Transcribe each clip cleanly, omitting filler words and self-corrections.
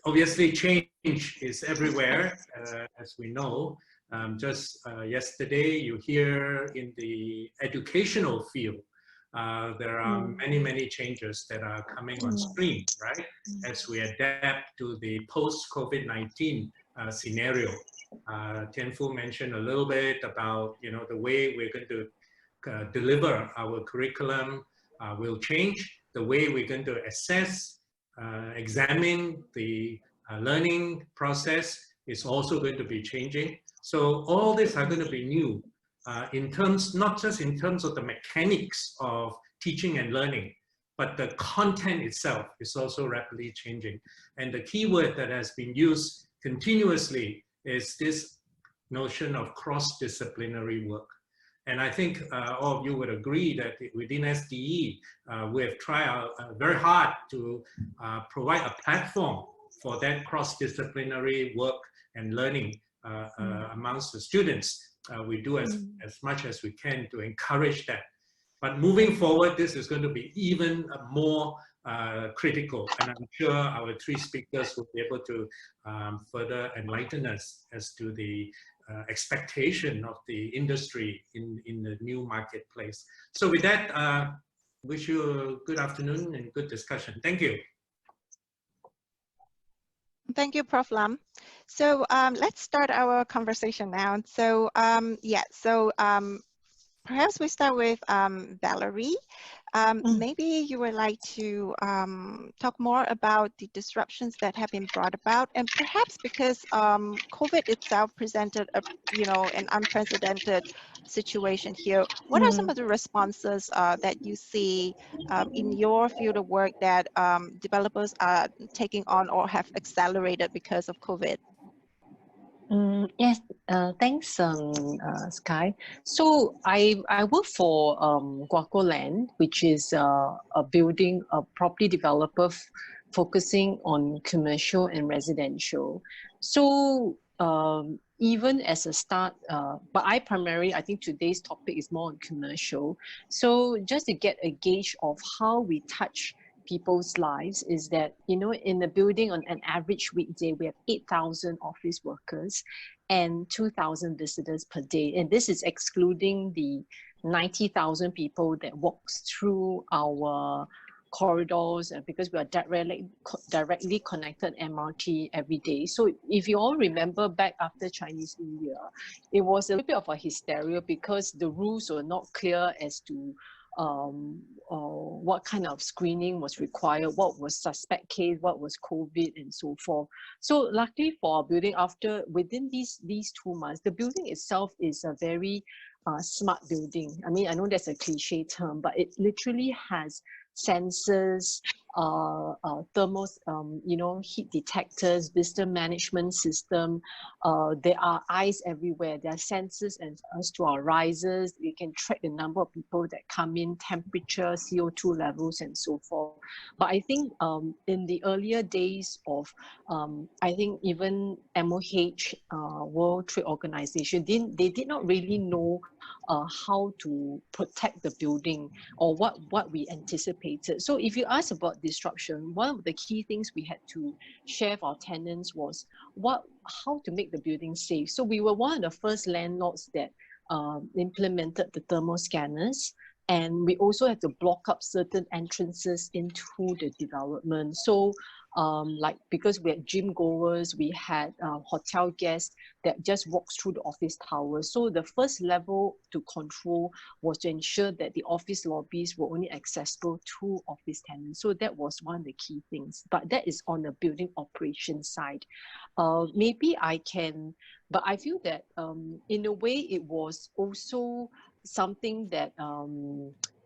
obviously, change is everywhere, as we know. Just yesterday, you hear in the educational field, there are many changes that are coming on stream, right? As we adapt to the post-COVID-19 scenario. Tian Fu mentioned a little bit about, you know, the way we're going to deliver our curriculum will change. The way we're going to assess, examine the learning process is also going to be changing. So all these are going to be new in terms, not just in terms of the mechanics of teaching and learning, but the content itself is also rapidly changing. And the key word that has been used continuously is this notion of cross-disciplinary work. And I think all of you would agree that within SDE, we have tried very hard to provide a platform for that cross-disciplinary work and learning amongst the students. We do as much as we can to encourage that. But moving forward, this is going to be even more critical. And I'm sure our three speakers will be able to further enlighten us as to the expectation of the industry in the new marketplace. So with that, wish you a good afternoon and good discussion. Thank you. Thank you, Prof. Lam. So let's start our conversation now. So perhaps we start with Valerie. Maybe you would like to talk more about the disruptions that have been brought about, and perhaps because COVID itself presented an unprecedented situation here. What are some of the responses that you see in your field of work that developers are taking on or have accelerated because of COVID? Yes, thanks, Sky. So I work for Guaco Land, which is a property developer focusing on commercial and residential. So even as a start, but I think today's topic is more on commercial. So just to get a gauge of how we touch people's lives is that, in the building on an average weekday, we have 8,000 office workers and 2,000 visitors per day. And this is excluding the 90,000 people that walks through our corridors, because we are directly connected MRT every day. So if you all remember back after Chinese New Year, it was a little bit of a hysteria because the rules were not clear as to what kind of screening was required, what was suspect case, what was COVID, and so forth. So luckily for our building, within these 2 months, the building itself is a very smart building. I mean, I know that's a cliche term, but it literally has sensors, thermos, heat detectors, visitor management system. There are eyes everywhere. There are sensors as to our risers. We can track the number of people that come in, temperature, CO2 levels, and so forth. But I think in the earlier days of, I think even MOH, World Trade Organization, they did not really know how to protect the building or what we anticipated. So if you ask about disruption, one of the key things we had to share with our tenants was how to make the building safe. So we were one of the first landlords that implemented the thermal scanners, and we also had to block up certain entrances into the development. So because we had gym goers, we had hotel guests that just walks through the office towers. So the first level to control was to ensure that the office lobbies were only accessible to office tenants. So that was one of the key things. But that is on the building operations side. Maybe I can, but I feel that in a way it was also something that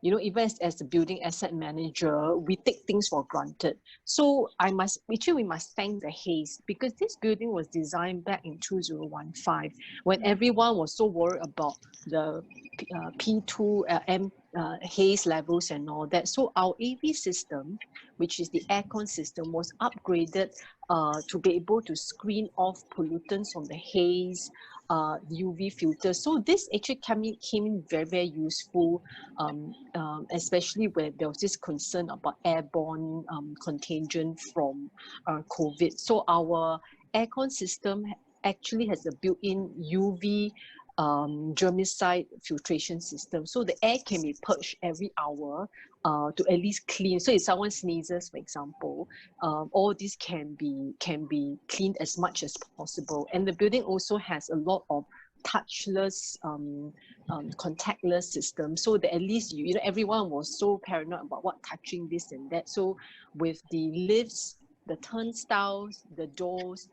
even as a building asset manager, we take things for granted. So we must thank the haze, because this building was designed back in 2015 when everyone was so worried about the P2 haze levels and all that. So our AV system, which is the aircon system, was upgraded to be able to screen off pollutants from the haze, UV filters. So this actually came in very, very useful, especially where there was this concern about airborne contagion from COVID. So our aircon system actually has a built-in UV germicide filtration system. So the air can be purged every hour to at least clean. So if someone sneezes, for example, all this can be cleaned as much as possible. And the building also has a lot of touchless, contactless system, so that at least you know everyone was so paranoid about what touching this and that. So with the lifts, the turnstiles, the doors,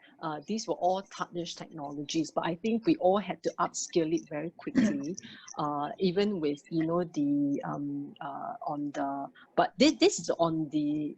these were all touchless technologies. But I think we all had to upscale it very quickly, even with, you know, the on the. But this is on the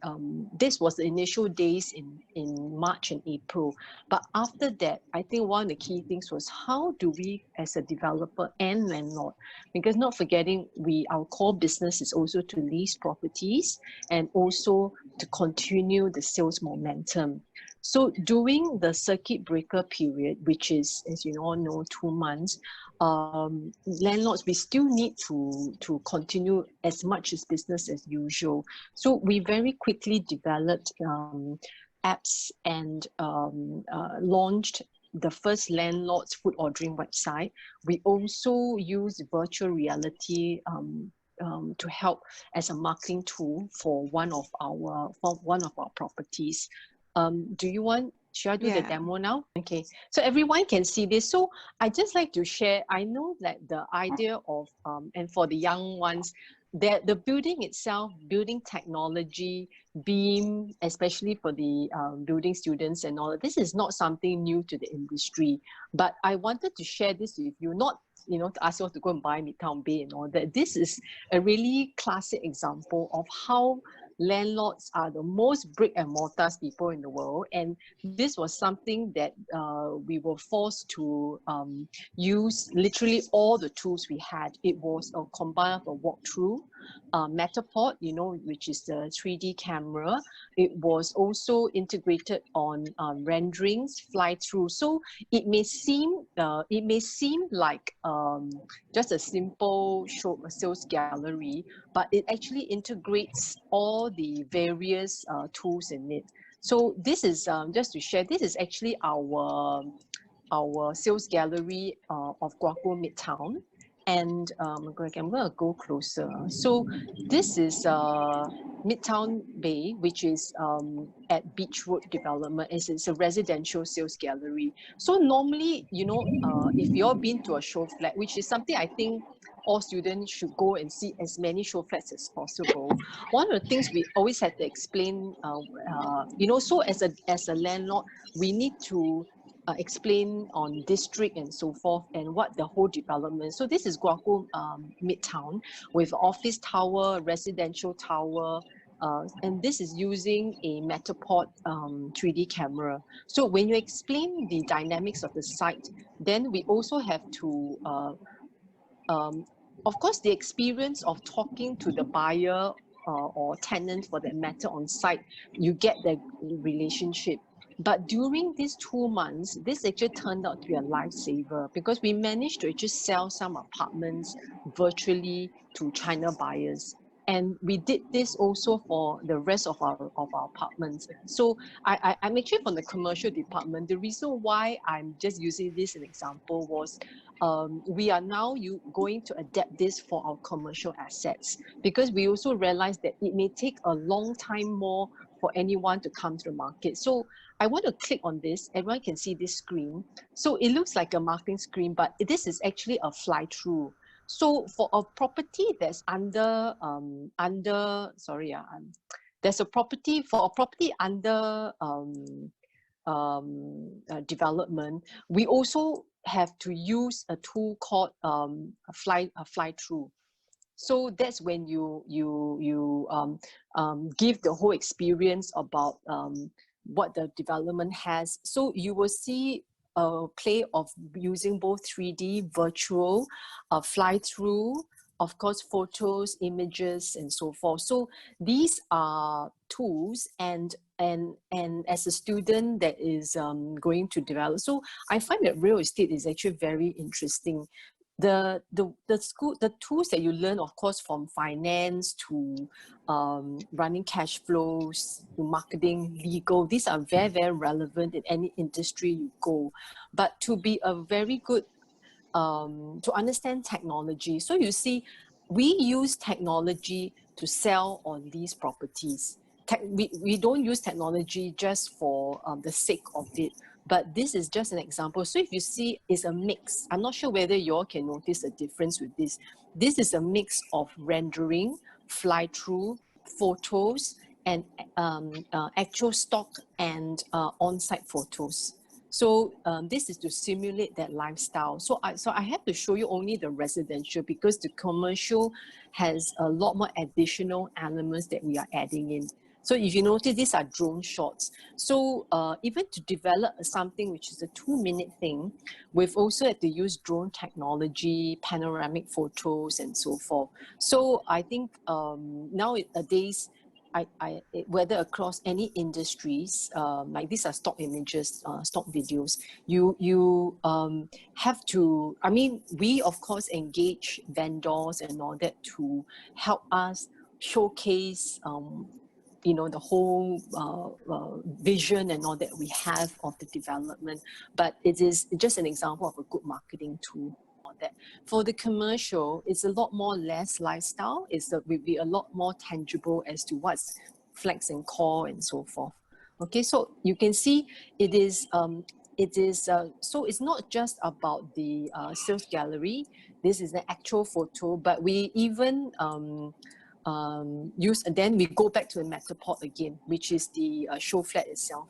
this was the initial days in March and April. But after that, I think one of the key things was how do we, as a developer and landlord, because not forgetting our core business is also to lease properties and also to continue the sales momentum. So during the circuit breaker period, which is, as you all know, 2 months, landlords, we still need to continue as much as business as usual. So we very quickly developed apps and launched the first landlord's food ordering website. We also use virtual reality to help as a marketing tool for one of our properties. Should I do the demo now? Okay, so everyone can see this. So I just like to share, I know that the idea of, and for the young ones, that the building itself, building technology, BEAM, especially for the building students and all, this is not something new to the industry. But I wanted to share this with you, not to ask you all to go and buy Midtown Bay and all that. This is a really classic example of how landlords are the most brick and mortar people in the world. And this was something that we were forced to use literally all the tools we had. It was a combined of a walkthrough, Matterport, which is the 3D camera. It was also integrated on renderings, fly-through. So it may seem like just a simple sales gallery, but it actually integrates all the various tools in it. So this is just to share. This is actually our sales gallery of Guaco Midtown. And I'm going to go closer. So this is Midtown Bay, which is at Beach Road Development. It's a residential sales gallery. So normally, if you've been to a show flat, which is something I think all students should go and see as many show flats as possible. One of the things we always had to explain, so as a landlord, we need to explain on district and so forth and what the whole development. So this is Guaco Midtown with office tower, residential tower, and this is using a Matterport 3D camera. So when you explain the dynamics of the site, then we also have to, of course, the experience of talking to the buyer or tenant for that matter on site, you get the relationship. But during these 2 months, this actually turned out to be a lifesaver because we managed to actually sell some apartments virtually to China buyers. And we did this also for the rest of our apartments. So I'm actually from the commercial department. The reason why I'm just using this as an example was we are now going to adapt this for our commercial assets because we also realize that it may take a long time more for anyone to come to the market. So I want to click on this. Everyone can see this screen. So it looks like a marketing screen, but this is actually a fly-through. So for a property that's there's a property under development, we also have to use a tool called a fly-through. So that's when you give the whole experience about what the development has. So you will see a play of using both 3D, virtual, fly-through, of course, photos, images, and so forth. So these are tools, and and as a student that is going to develop, so I find that real estate is actually very interesting. The tools that you learn, of course, from finance to running cash flows to marketing, legal, these are very relevant in any industry you go. But to be a very good to understand technology, so you see, we use technology to sell or lease properties. We don't use technology just for the sake of it, but this is just an example. So if you see, it's a mix. I'm not sure whether you all can notice a difference with this. This is a mix of rendering, fly-through, photos, and actual stock and on-site photos. So this is to simulate that lifestyle. So I have to show you only the residential because the commercial has a lot more additional elements that we are adding in. So if you notice, these are drone shots. So even to develop something which is a 2-minute thing, we've also had to use drone technology, panoramic photos, and so forth. So I think nowadays, whether across any industries, like these are stock images, stock videos, you have to, I mean, we of course engage vendors and all that to help us showcase you know, the whole vision and all that we have of the development, but it is just an example of a good marketing tool. That for the commercial, it's a lot more less lifestyle. Will be a lot more tangible as to what's flex and core and so forth. Okay, so you can see it is so it's not just about the sales gallery. This is an actual photo, but we even use, and then we go back to the Matterport again, which is the show flat itself.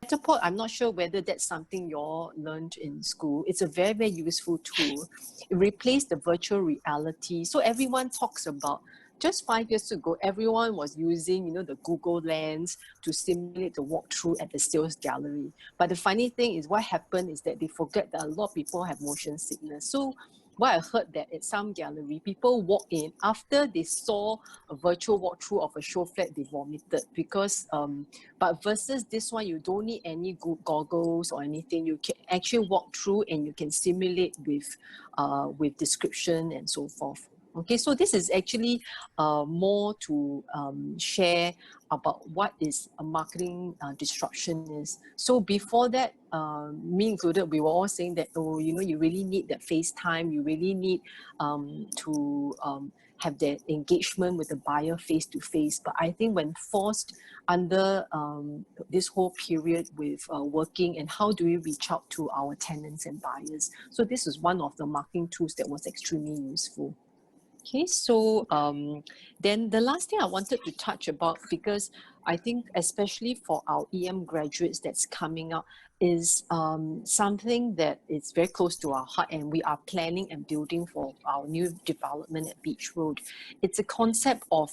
Matterport, I'm not sure whether that's something you all learned in school. It's a very useful tool. It replaced the virtual reality. So everyone talks about, just 5 years ago, everyone was using, you know, the Google Lens to simulate the walkthrough at the sales gallery. But the funny thing is, what happened is that they forget that a lot of people have motion sickness. So what I heard that at some gallery, people walk in after they saw a virtual walkthrough of a show flat, they vomited because, but versus this one, you don't need any goggles or anything. You can actually walk through and you can simulate with description and so forth. Okay, so this is actually more to share about what is a marketing disruption is. So before that, me included, we were all saying that, oh, you know, you really need that FaceTime, you really need to have that engagement with the buyer face to face. But I think when forced under this whole period with working, and how do we reach out to our tenants and buyers? So this is one of the marketing tools that was extremely useful. Okay, so then the last thing I wanted to touch about, because I think especially for our EM graduates that's coming up, is something that is very close to our heart and we are planning and building for our new development at Beach Road. It's a concept of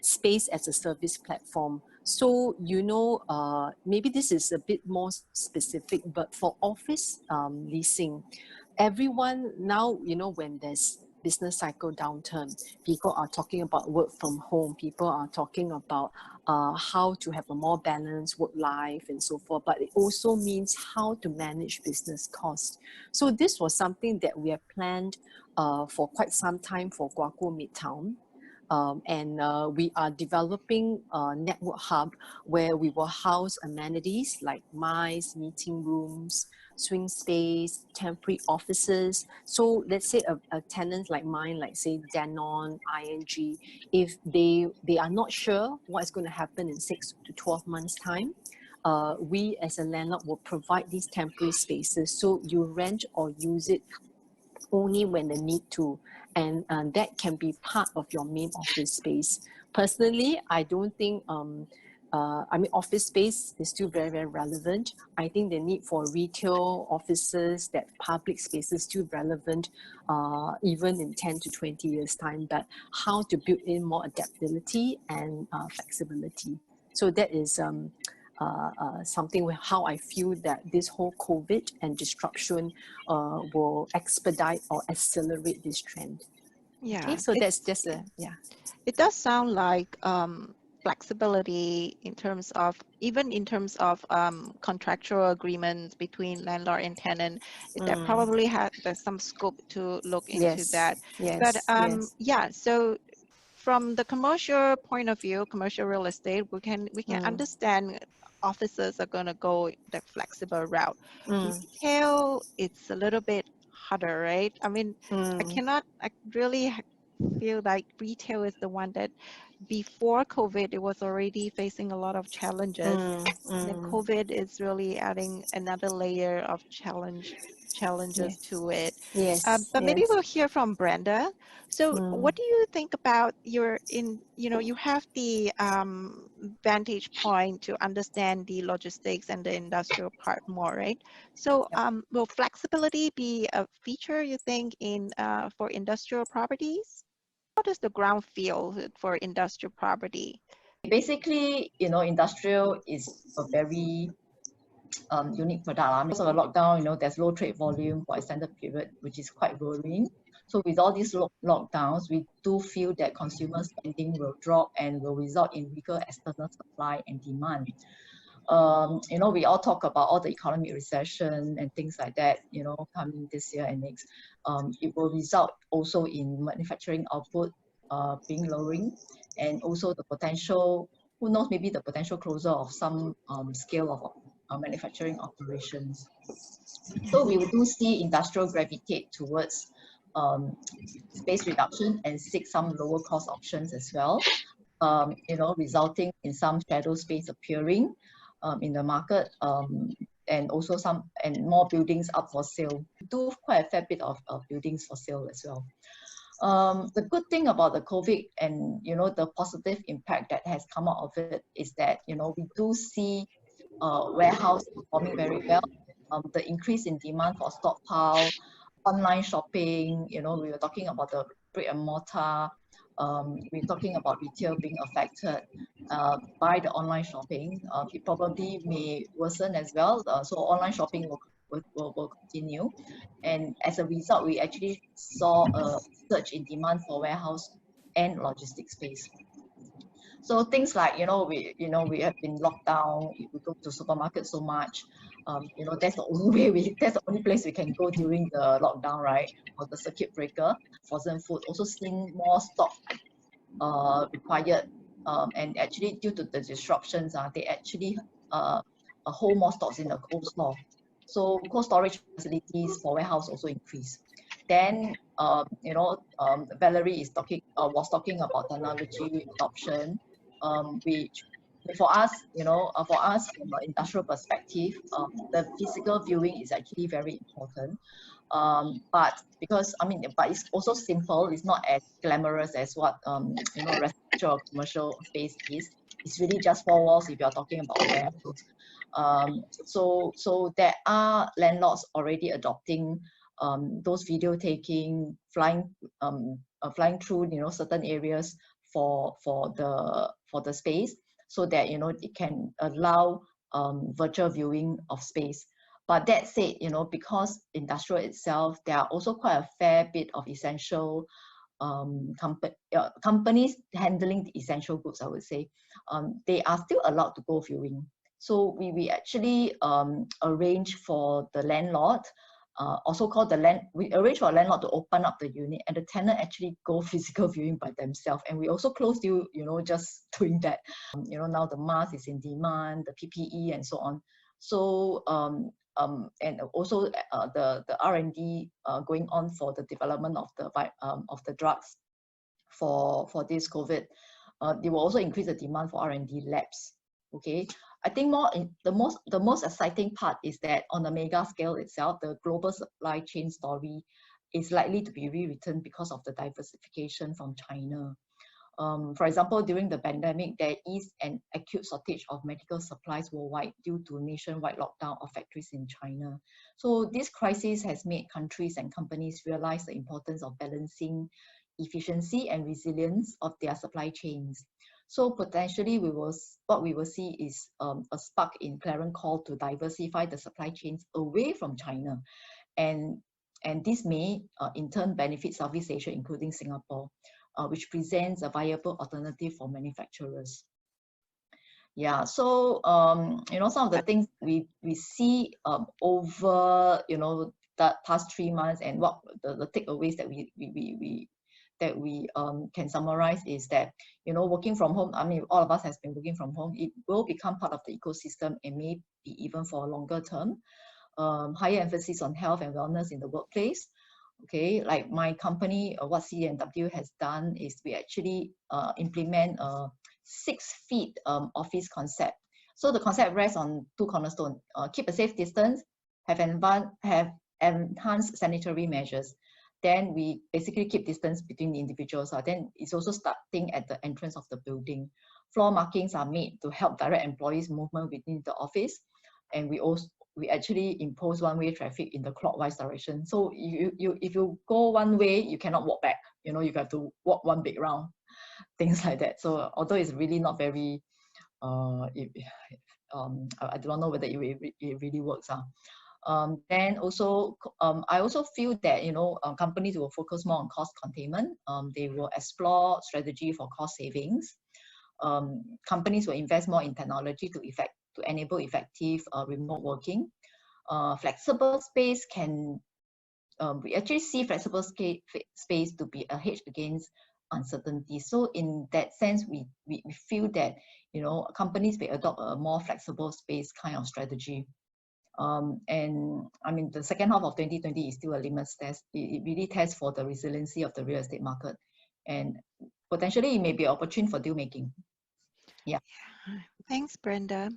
space as a service platform. So, you know, maybe this is a bit more specific, but for office leasing, everyone now, you know, when there's business cycle downturn, people are talking about work from home, people are talking about how to have a more balanced work life and so forth, but it also means how to manage business costs. So this was something that we have planned for quite some time for Guagu Midtown. And we are developing a network hub where we will house amenities like mice, meeting rooms, swing space, temporary offices. So let's say a tenant like mine, like say Danone, ING, if they are not sure what's going to happen in 6 to 12 months time, we as a landlord will provide these temporary spaces. So you rent or use it only when they need to, and that can be part of your main office space. Personally, I don't think I mean, office space is still very relevant. I think the need for retail offices, that public space is still relevant even in 10 to 20 years time, but how to build in more adaptability and flexibility. So that is something with how I feel that this whole COVID and disruption will expedite or accelerate this trend. Yeah. Okay, so that's just a, yeah. It does sound like flexibility in terms of, even in terms of contractual agreements between landlord and tenant, that probably there's some scope to look into that. But yeah, so from the commercial point of view, commercial real estate, we can understand offices are going to go the flexible route. Retail, it's a little bit harder, right? I mean, I really feel like retail is the one that before COVID, it was already facing a lot of challenges. And then COVID is really adding another layer of challenges to it. But maybe we'll hear from Brenda. So what do you think about you have the vantage point to understand the logistics and the industrial part more, right? So will flexibility be a feature, you think, in for industrial properties? How does the ground feel for industrial property? Basically, industrial is a very unique product. Because of the lockdown, there's low trade volume for extended period, which is quite worrying. So with all these lockdowns, we do feel that consumer spending will drop and will result in weaker external supply and demand. We all talk about all the economic recession and things like that, coming this year and next. It will result also in manufacturing output being lowering, and also the potential, who knows, maybe the potential closure of some scale of manufacturing operations. So we do see industrial gravitate towards space reduction and seek some lower cost options as well, resulting in some shadow space appearing in the market, and also more buildings up for sale. We do quite a fair bit of buildings for sale as well. The good thing about the COVID and the positive impact that has come out of it is that we do see warehouse performing very well. The increase in demand for stockpile, online shopping, we were talking about the brick and mortar. We're talking about retail being affected by the online shopping. It probably may worsen as well. So online shopping will continue. And as a result, we actually saw a surge in demand for warehouse and logistics space. So things like, we have been locked down, we go to supermarket so much, that's the only place we can go during the lockdown, right? Or the circuit breaker. Frozen food, also seeing more stock required, and actually due to the disruptions, they actually hold more stocks in the cold store. So cold storage facilities for warehouse also increase. Then Valerie was talking about technology adoption, which for us, from an industrial perspective, the physical viewing is actually very important. But it's also simple. It's not as glamorous as what residential or commercial space is. It's really just four walls if you're talking about warehouse. So there are landlords already adopting those video taking, flying through certain areas for the space, so that it can allow virtual viewing of space. But that said, because industrial itself, there are also quite a fair bit of essential companies handling the essential goods, I would say. They are still allowed to go viewing. So we actually arrange for the landlord, we arrange for a landlord to open up the unit, and the tenant actually go physical viewing by themselves. And we also close you, just doing that. Now the mask is in demand, the PPE and so on. So and also the R&D going on for the development of the drugs for this COVID. They will also increase the demand for R&D labs. Okay, I think the most exciting part is that on the mega scale itself, the global supply chain story is likely to be rewritten because of the diversification from China. For example, during the pandemic, there is an acute shortage of medical supplies worldwide due to nationwide lockdown of factories in China. So this crisis has made countries and companies realize the importance of balancing efficiency and resilience of their supply chains. So potentially, what we will see is a spark in clarion call to diversify the supply chains away from China, and this may in turn benefit Southeast Asia, including Singapore, which presents a viable alternative for manufacturers. Yeah, so you know, some of the things we see over, you know, that past 3 months, and what the takeaways that we can summarize is that, you know, working from home, I mean, all of us has been working from home. It will become part of the ecosystem, and maybe even for a longer term. Higher emphasis on health and wellness in the workplace. Okay, like my company, what CNW has done is we actually implement a 6 feet office concept. So the concept rests on 2 cornerstones: keep a safe distance, have enhanced sanitary measures. Then we basically keep distance between the individuals. Then it's also starting at the entrance of the building. Floor markings are made to help direct employees' movement within the office, and we actually impose one-way traffic in the clockwise direction. So if you go one way, you cannot walk back. You know, you have to walk one big round, things like that. So although it's really not very, I don't know whether it really works. Then also, I also feel that, you know, companies will focus more on cost containment. They will explore strategy for cost savings. Companies will invest more in technology to enable effective remote working. Flexible space can, we actually see flexible space to be a hedge against uncertainty. So in that sense, we feel that, you know, companies may adopt a more flexible space kind of strategy. And I mean, the second half of 2020 is still a litmus test. It really tests for the resiliency of the real estate market, and potentially it may be an opportunity for deal making. Yeah. Thanks, Brenda.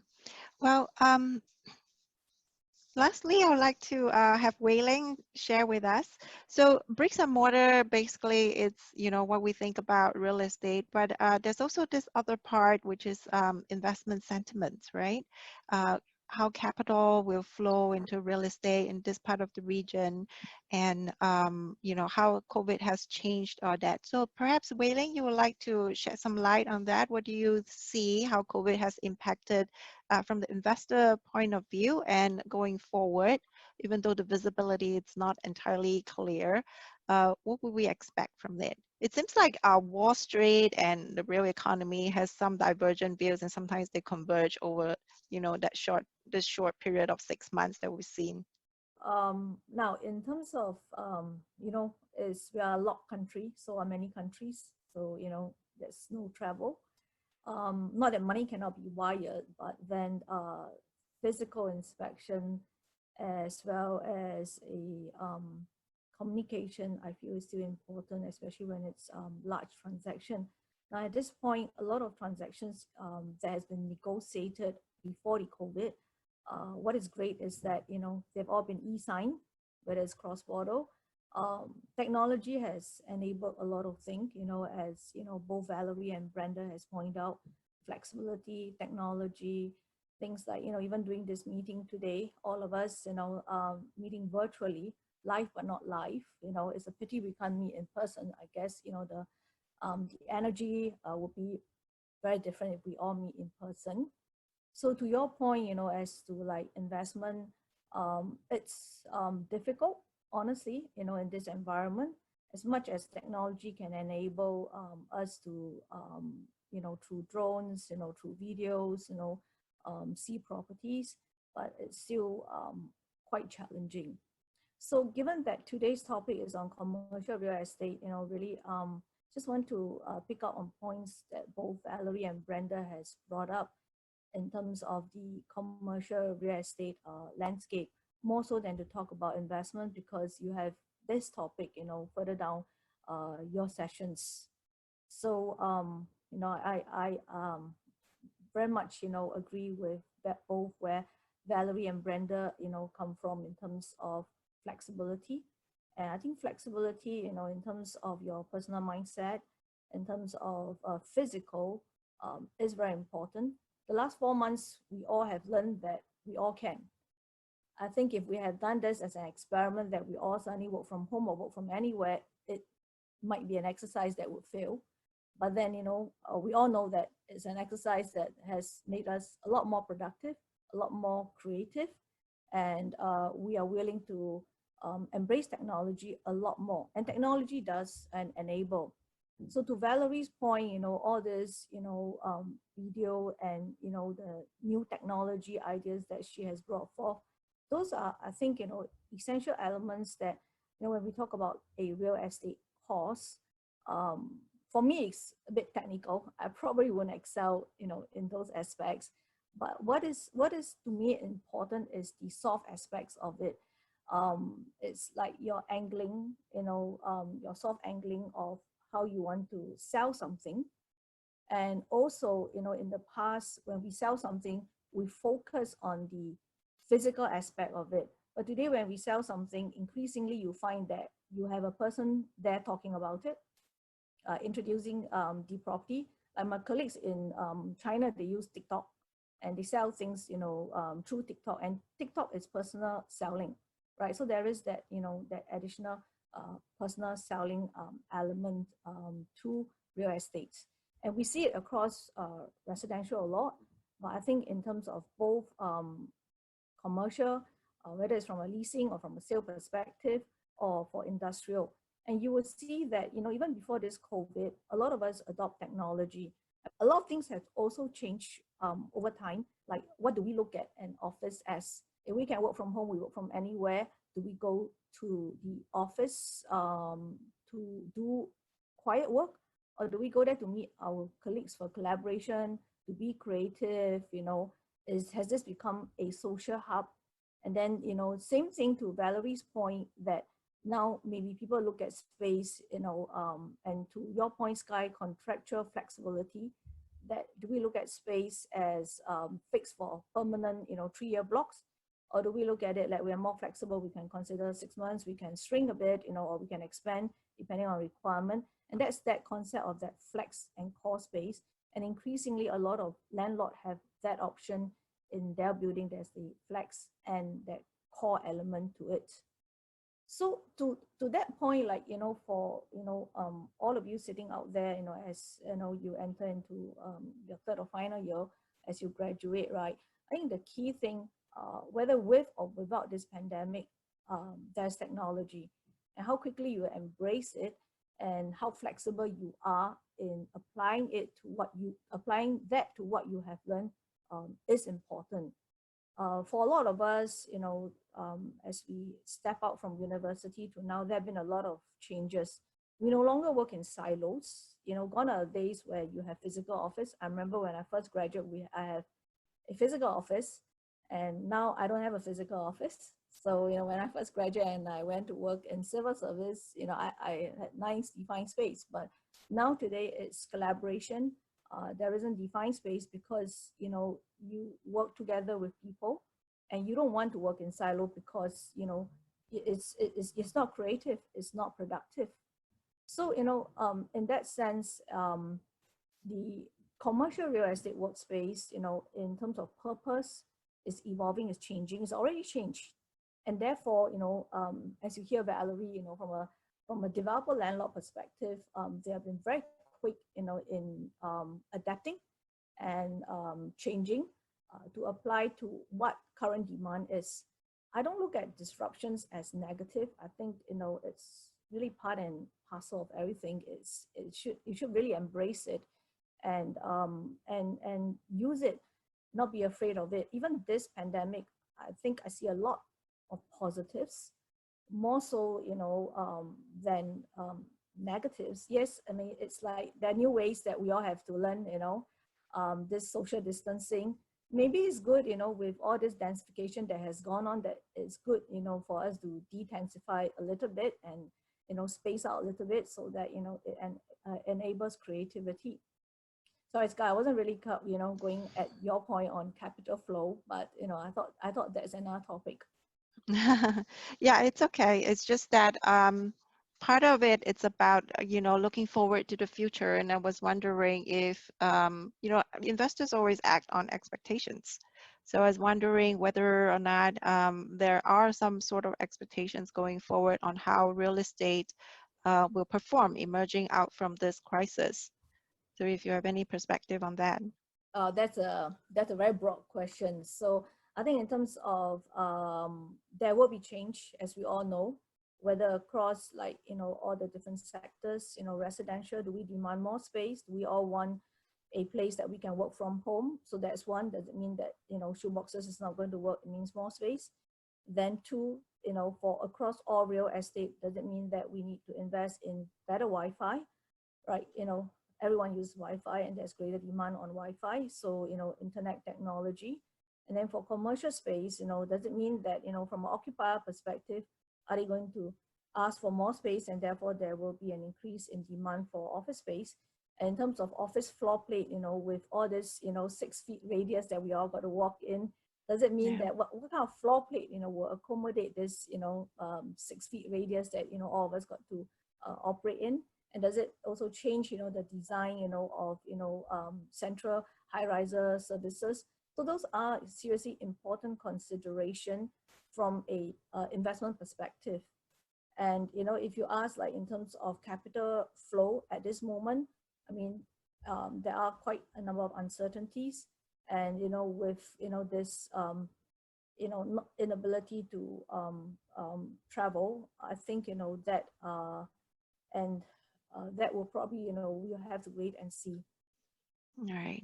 Well, lastly, I would like to have Wei Ling share with us. So bricks and mortar, basically, it's, you know, what we think about real estate, but there's also this other part, which is investment sentiments, right? How capital will flow into real estate in this part of the region, and you know, how COVID has changed all that. So perhaps, Wei Ling, you would like to shed some light on that. What do you see how COVID has impacted from the investor point of view, and going forward, even though the visibility is not entirely clear, what would we expect from it? It seems like Wall Street and the real economy has some divergent views, and sometimes they converge over, you know, this short period of 6 months that we've seen. Now, in terms of, you know, we are a locked country, so are many countries. So, you know, there's no travel. Not that money cannot be wired, but then physical inspection as well as a communication, I feel, is still important, especially when it's large transaction. Now, at this point, a lot of transactions that has been negotiated before the COVID. What is great is that, you know, they've all been e-signed, whether it's cross-border. Technology has enabled a lot of things, you know, as, you know, both Valerie and Brenda has pointed out, flexibility, technology, things like, you know, even doing this meeting today, all of us, you know, meeting virtually, live but not live. You know, it's a pity we can't meet in person. I guess, you know, the energy would be very different if we all meet in person. So to your point, you know, as to like investment, it's difficult, honestly, you know, in this environment, as much as technology can enable us to, you know, through drones, you know, through videos, you know, see properties, but it's still quite challenging. So given that today's topic is on commercial real estate, you know, really just want to pick up on points that both Valerie and Brenda has brought up in terms of the commercial real estate landscape, more so than to talk about investment, because you have this topic, you know, further down your sessions. So, you know, I very much, you know, agree with that, both where Valerie and Brenda, you know, come from in terms of flexibility. And I think flexibility, you know, in terms of your personal mindset, in terms of physical, is very important. The last 4 months, we all have learned that we all can. I think if we had done this as an experiment, that we all suddenly work from home or work from anywhere, it might be an exercise that would fail. But then, you know, we all know that it's an exercise that has made us a lot more productive, a lot more creative, and we are willing to embrace technology a lot more. And technology does enable. So to Valerie's point, all this, video and, the new technology ideas that she has brought forth, those are, I think, essential elements that, when we talk about a real estate course, for me, it's a bit technical. I probably wouldn't excel, in those aspects. But what is to me important is the soft aspects of it. It's like your angling, your soft angling of how you want to sell something. And also, in the past, when we sell something, we focus on the physical aspect of it. But today, when we sell something, increasingly you find that you have a person there talking about it, introducing the property. Like my colleagues in China, they use TikTok and they sell things, through TikTok, and TikTok is personal selling, right? So there is that, that additional personal selling element to real estate. And we see it across residential a lot, but I think in terms of both commercial, whether it's from a leasing or from a sale perspective, or for industrial. And you will see that, even before this COVID, a lot of us adopt technology. A lot of things have also changed over time. Like, what do we look at an office as? If we can work from home, we work from anywhere. Do we go to the office to do quiet work? Or do we go there to meet our colleagues for collaboration, to be creative? Has this become a social hub? And then, same thing to Valerie's point, that now maybe people look at space, and to your point, Sky, contractual flexibility, that do we look at space as fixed for permanent, 3-year blocks? Or do we look at it like we are more flexible, we can consider 6 months, we can shrink a bit, or we can expand depending on requirement. And that's that concept of that flex and core space. And increasingly, a lot of landlords have that option in their building. There's the flex and that core element to it. So to that point, like, for, all of you sitting out there, as, you enter into your third or final year as you graduate, right? I think the key thing, whether with or without this pandemic, there's technology, and how quickly you embrace it and how flexible you are in applying that to what you have learned is important. For a lot of us, as we step out from university to now, there have been a lot of changes. We no longer work in silos. Gone are the days where you have physical office. I remember when I first graduated, I have a physical office, and now I don't have a physical office. So, when I first graduated and I went to work in civil service, I had nice defined space. But now today it's collaboration. There isn't defined space because, you work together with people, and you don't want to work in silo because, it's not creative, it's not productive. So, in that sense, the commercial real estate workspace, in terms of purpose, is evolving, is changing, it's already changed. And therefore, as you hear Valerie, from a developer landlord perspective, they have been very quick, in adapting and changing to apply to what current demand is. I don't look at disruptions as negative. I think, it's really part and parcel of everything. You should really embrace it and use it, not be afraid of it. Even this pandemic, I think I see a lot of positives, more so, than negatives. Yes, I mean, it's like there are new ways that we all have to learn, this social distancing. Maybe it's good, with all this densification that has gone on, that it's good, for us to densify a little bit and, space out a little bit so that, it enables creativity. Sorry, Sky, I wasn't really, going at your point on capital flow, but, I thought that's another topic. Yeah, it's okay. It's just that part of it, it's about, looking forward to the future. And I was wondering if, investors always act on expectations. So I was wondering whether or not there are some sort of expectations going forward on how real estate will perform emerging out from this crisis. So if you have any perspective on that. That's a very broad question. So I think in terms of there will be change, as we all know. whether across like, all the different sectors, residential, do we demand more space? Do we all want a place that we can work from home? So that's one. Does it mean that, shoeboxes is not going to work? It means more space. Then two, for across all real estate, does it mean that we need to invest in better Wi-Fi, right? Everyone uses Wi-Fi and there's greater demand on Wi-Fi. So, internet technology. And then for commercial space, does it mean that, from an occupier perspective, are they going to ask for more space and therefore there will be an increase in demand for office space? And in terms of office floor plate, with all this, 6 feet radius that we all got to walk in, does it mean that what kind of floor plate, will accommodate this, 6 feet radius that, all of us got to operate in? And does it also change, the design, of, central high-riser services? So those are seriously important consideration from a investment perspective. And, if you ask, like, in terms of capital flow at this moment, I mean, there are quite a number of uncertainties. And, with, this, inability to travel, I think, that, that will probably, we'll have to wait and see. All right.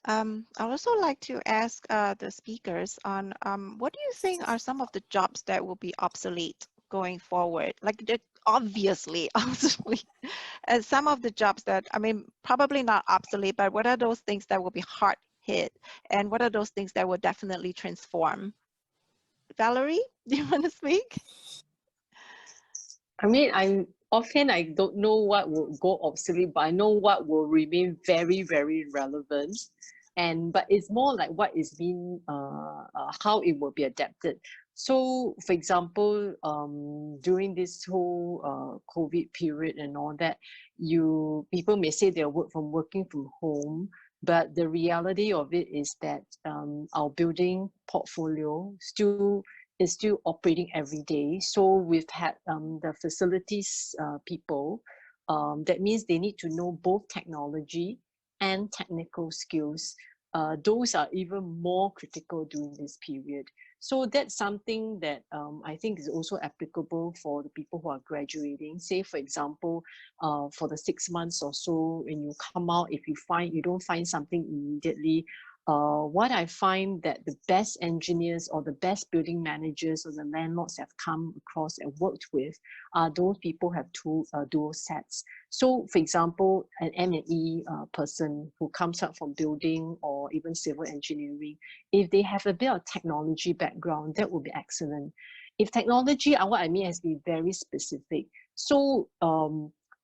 I'd also like to ask the speakers on what do you think are some of the jobs that will be obsolete going forward? Like, they're obviously obsolete. And some of the jobs that, I mean, probably not obsolete, but what are those things that will be hard hit? And what are those things that will definitely transform? Valerie, do you want to speak? I mean, I don't know what will go obsolete, but I know what will remain very, very relevant. But it's more like what is being, how it will be adapted. So, for example, during this whole COVID period and all that, people may say they're working from home, but the reality of it is that our building portfolio is still operating every day. So we've had the facilities people, that means they need to know both technology and technical skills. Those are even more critical during this period. So that's something that I think is also applicable for the people who are graduating. Say, for example, for the 6 months or so, when you come out, if you don't find something immediately, what I find that the best engineers or the best building managers or the landlords have come across and worked with are those people who have dual sets. So, for example, an M&E person who comes up from building or even civil engineering, if they have a bit of technology background, that would be excellent. If technology, what I mean is be very specific. So,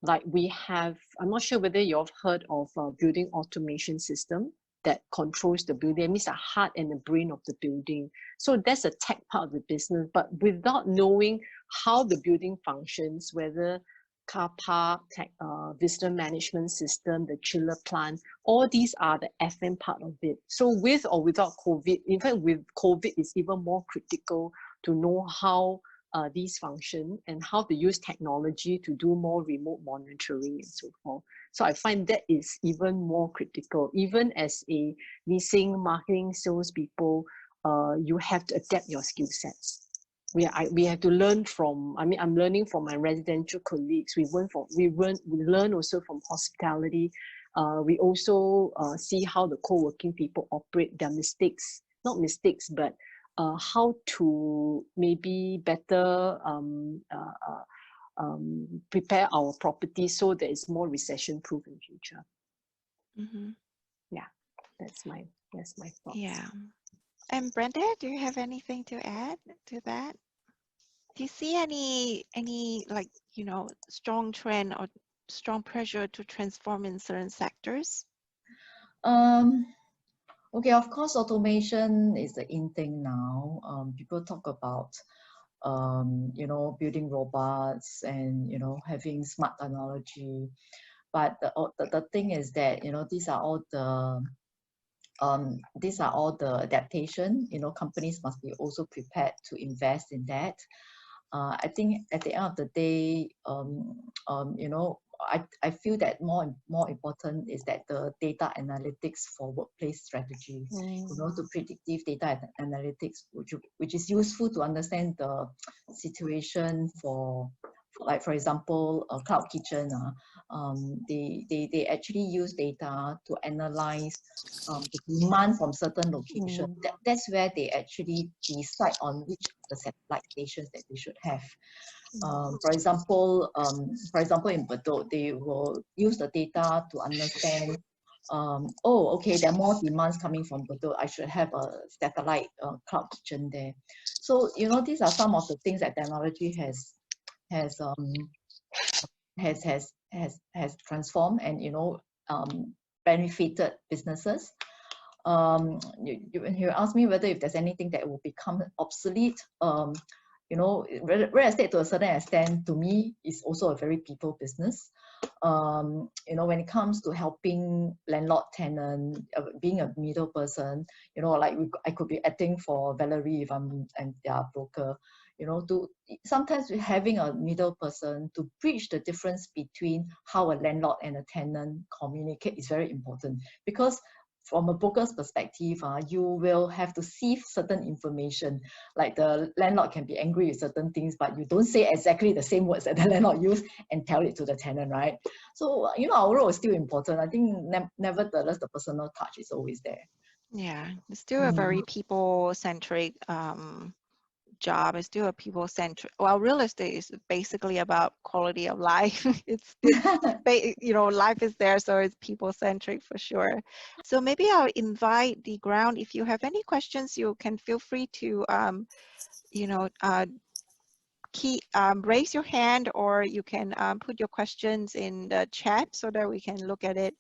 like we have, I'm not sure whether you've heard of a building automation system that controls the building. It means the heart and the brain of the building. So that's a tech part of the business, but without knowing how the building functions, whether car park, visitor management system, the chiller plant, all these are the FM part of it. So with or without COVID, in fact, with COVID, it's even more critical to know how these function and how to use technology to do more remote monitoring and so forth. So I find that is even more critical. Even as a leasing, marketing, salespeople, you have to adapt your skill sets. We have to learn from, I mean, I'm learning from my residential colleagues. We learn also from hospitality. We also see how the co-working people operate, their mistakes, not mistakes, but how to maybe better prepare our property so that it's more recession-proof in future. Mm-hmm. Yeah, that's my thoughts. Yeah. And Brenda, do you have anything to add to that? Do you see any like, strong trend or strong pressure to transform in certain sectors? Okay, of course, automation is the in thing now. People talk about building robots and having smart technology, but the thing is that these are all the adaptation. Companies must be also prepared to invest in that. I think at the end of the day, I feel that more important is that the data analytics for workplace strategy, to predictive data analytics, which is useful to understand the situation for like, for example, a cloud kitchen. They actually use data to analyze the demand from certain locations. That's where they actually decide on which of the satellite stations that they should have. For example, in Bedok, they will use the data to understand, oh, okay, there are more demands coming from Bedok. I should have a satellite cloud kitchen there. So, these are some of the things that technology has transformed and benefited businesses. When you ask me whether if there's anything that will become obsolete, real estate to a certain extent, to me, is also a very people business. When it comes to helping landlord tenant, being a middle person, like I could be acting for Valerie if I'm their broker. Sometimes having a middle person to bridge the difference between how a landlord and a tenant communicate is very important, because from a broker's perspective, you will have to sieve certain information. Like the landlord can be angry with certain things, but you don't say exactly the same words that the landlord used and tell it to the tenant, right? So, our role is still important. I think nevertheless, the personal touch is always there. Yeah, it's still a very people-centric job. Is still a people-centric. Well, real estate is basically about quality of life. it's life is there, so it's people-centric for sure. So maybe I'll invite the ground. If you have any questions, you can feel free to raise your hand, or you can put your questions in the chat so that we can look at it.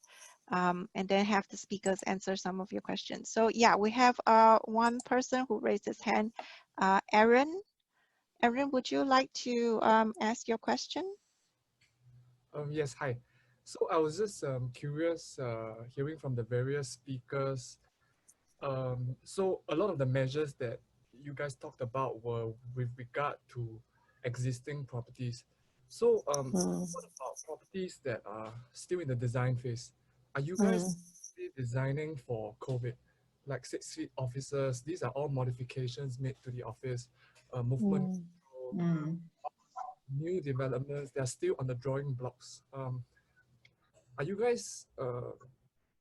And then have the speakers answer some of your questions. So yeah, we have one person who raised his hand. Aaron, would you like to ask your question? Yes, hi. So I was just curious, hearing from the various speakers. So a lot of the measures that you guys talked about were with regard to existing properties. So what about properties that are still in the design phase? Are you guys designing for COVID? Like 6-feet offices, these are all modifications made to the office, movement control, new developments, they're still on the drawing blocks. Are you guys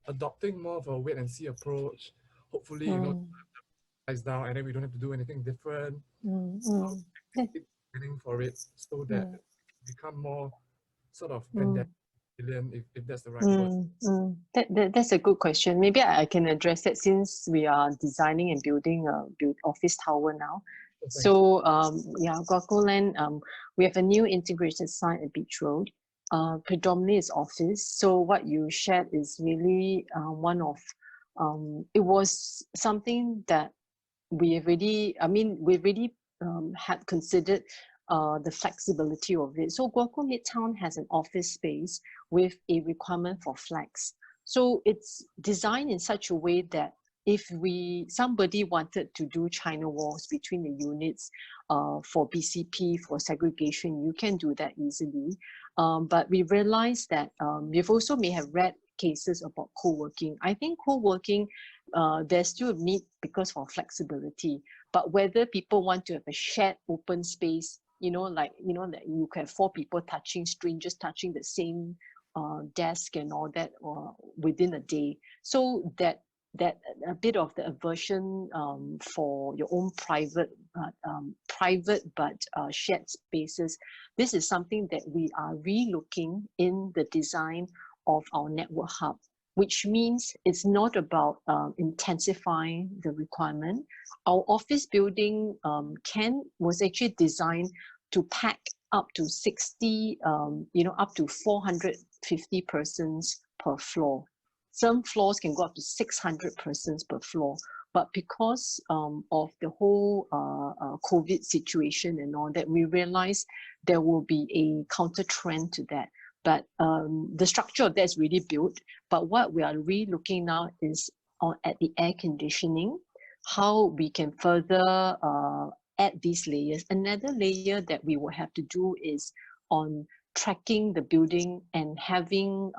adopting more of a wait and see approach? Hopefully, eyes down, and then we don't have to do anything different. Planning for it so that it become more sort of pandemic resilient, if that's the right word. That's a good question. Maybe I can address that, since we are designing and building a office tower now. So Guaco Land, we have a new integrated site at Beach Road. Predominantly is office. So what you shared is really one of, it was something that we already had considered the flexibility of it. So Guaco Midtown has an office space with a requirement for flex. So it's designed in such a way that if somebody wanted to do China walls between the units for BCP, for segregation, you can do that easily. But we realized that we've also may have read cases about co-working. I think co-working, there's still a need because of flexibility. But whether people want to have a shared open space, that you can have 4 people touching, strangers touching the same desk and all that, or within a day. So that a bit of the aversion for your own private but shared spaces. This is something that we are relooking in the design of our network hub, which means it's not about intensifying the requirement. Our office building was actually designed to pack up to 60, up to 450 persons per floor. Some floors can go up to 600 persons per floor. But because of the whole COVID situation and all that, we realized there will be a counter trend to that. But the structure of that is really built. But what we are really looking now is at the air conditioning, how we can further add these layers. Another layer that we will have to do is on tracking the building and having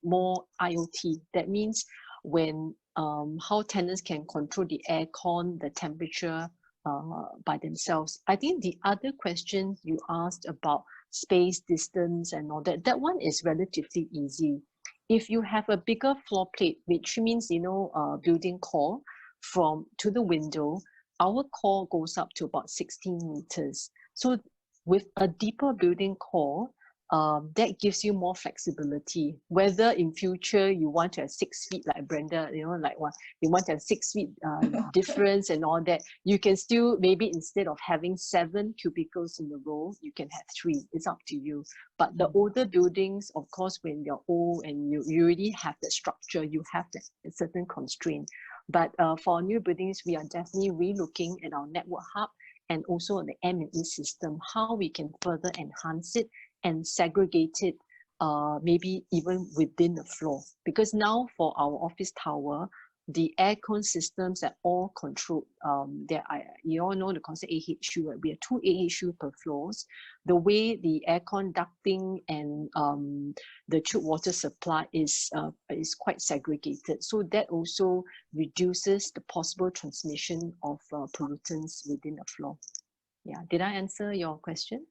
more IoT. That means when how tenants can control the aircon, the temperature by themselves. I think the other question you asked about space, distance, and all that, that one is relatively easy. If you have a bigger floor plate, which means, building core from to the window, our core goes up to about 16 meters. So with a deeper building core, that gives you more flexibility. Whether in future you want to have 6 feet like Brenda, you want to have 6 feet difference and all that, you can still, maybe instead of having 7 cubicles in a row, you can have 3. It's up to you. But the older buildings, of course, when you're old and you already have the structure, you have a certain constraint. But for new buildings, we are definitely relooking at our network hub and also the M&E system, how we can further enhance it and segregate it, maybe even within the floor. Because now for our office tower, the aircon systems are all controlled. You all know the concept AHU, right? We have 2 AHU per floors. The way the aircon ducting and the chilled water supply is quite segregated. So that also reduces the possible transmission of pollutants within the floor. Yeah, did I answer your question?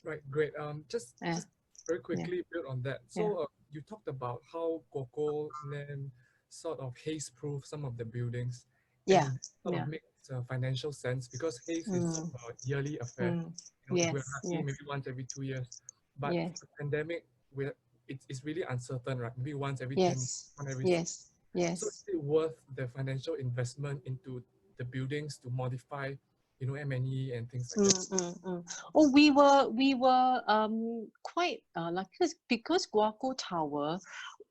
Right, great. Just very quickly build on that. So you talked about how GoCo land sort of haze-proof some of the buildings. Yeah. And sort of makes financial sense because haze is a yearly affair. If we're lucky, maybe once every 2 years. But the pandemic, it's really uncertain, right? Maybe once every 10 years, one every 6 years. So is it worth the financial investment into the buildings to modify, M&E and things like that? Oh, we were quite lucky because Guaco Tower,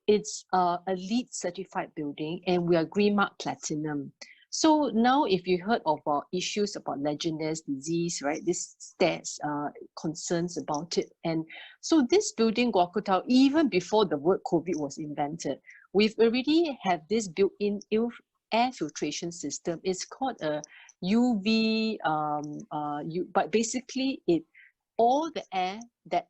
it's a LEED certified building and we are Green Mark Platinum. So now if you heard of issues about Legionnaire's disease, right, this stats concerns about it. And so this building, Guaco Tower, even before the word COVID was invented, we've already had this built-in air filtration system. It's called a UV, but basically all the air that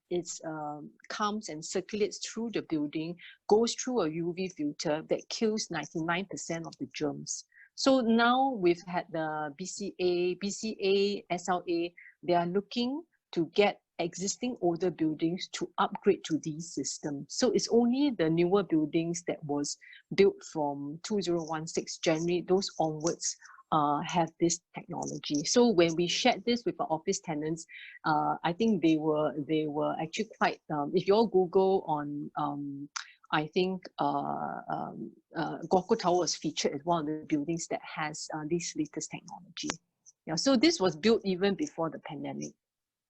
comes and circulates through the building goes through a UV filter that kills 99% of the germs. So now we've had the BCA, SLA, they are looking to get existing older buildings to upgrade to these systems. So it's only the newer buildings that was built from 2016 January, those onwards, have this technology. So when we shared this with our office tenants, I think they were actually quite. If you all Google on, I think Guaco Tower was featured as one of the buildings that has this latest technology. Yeah. So this was built even before the pandemic.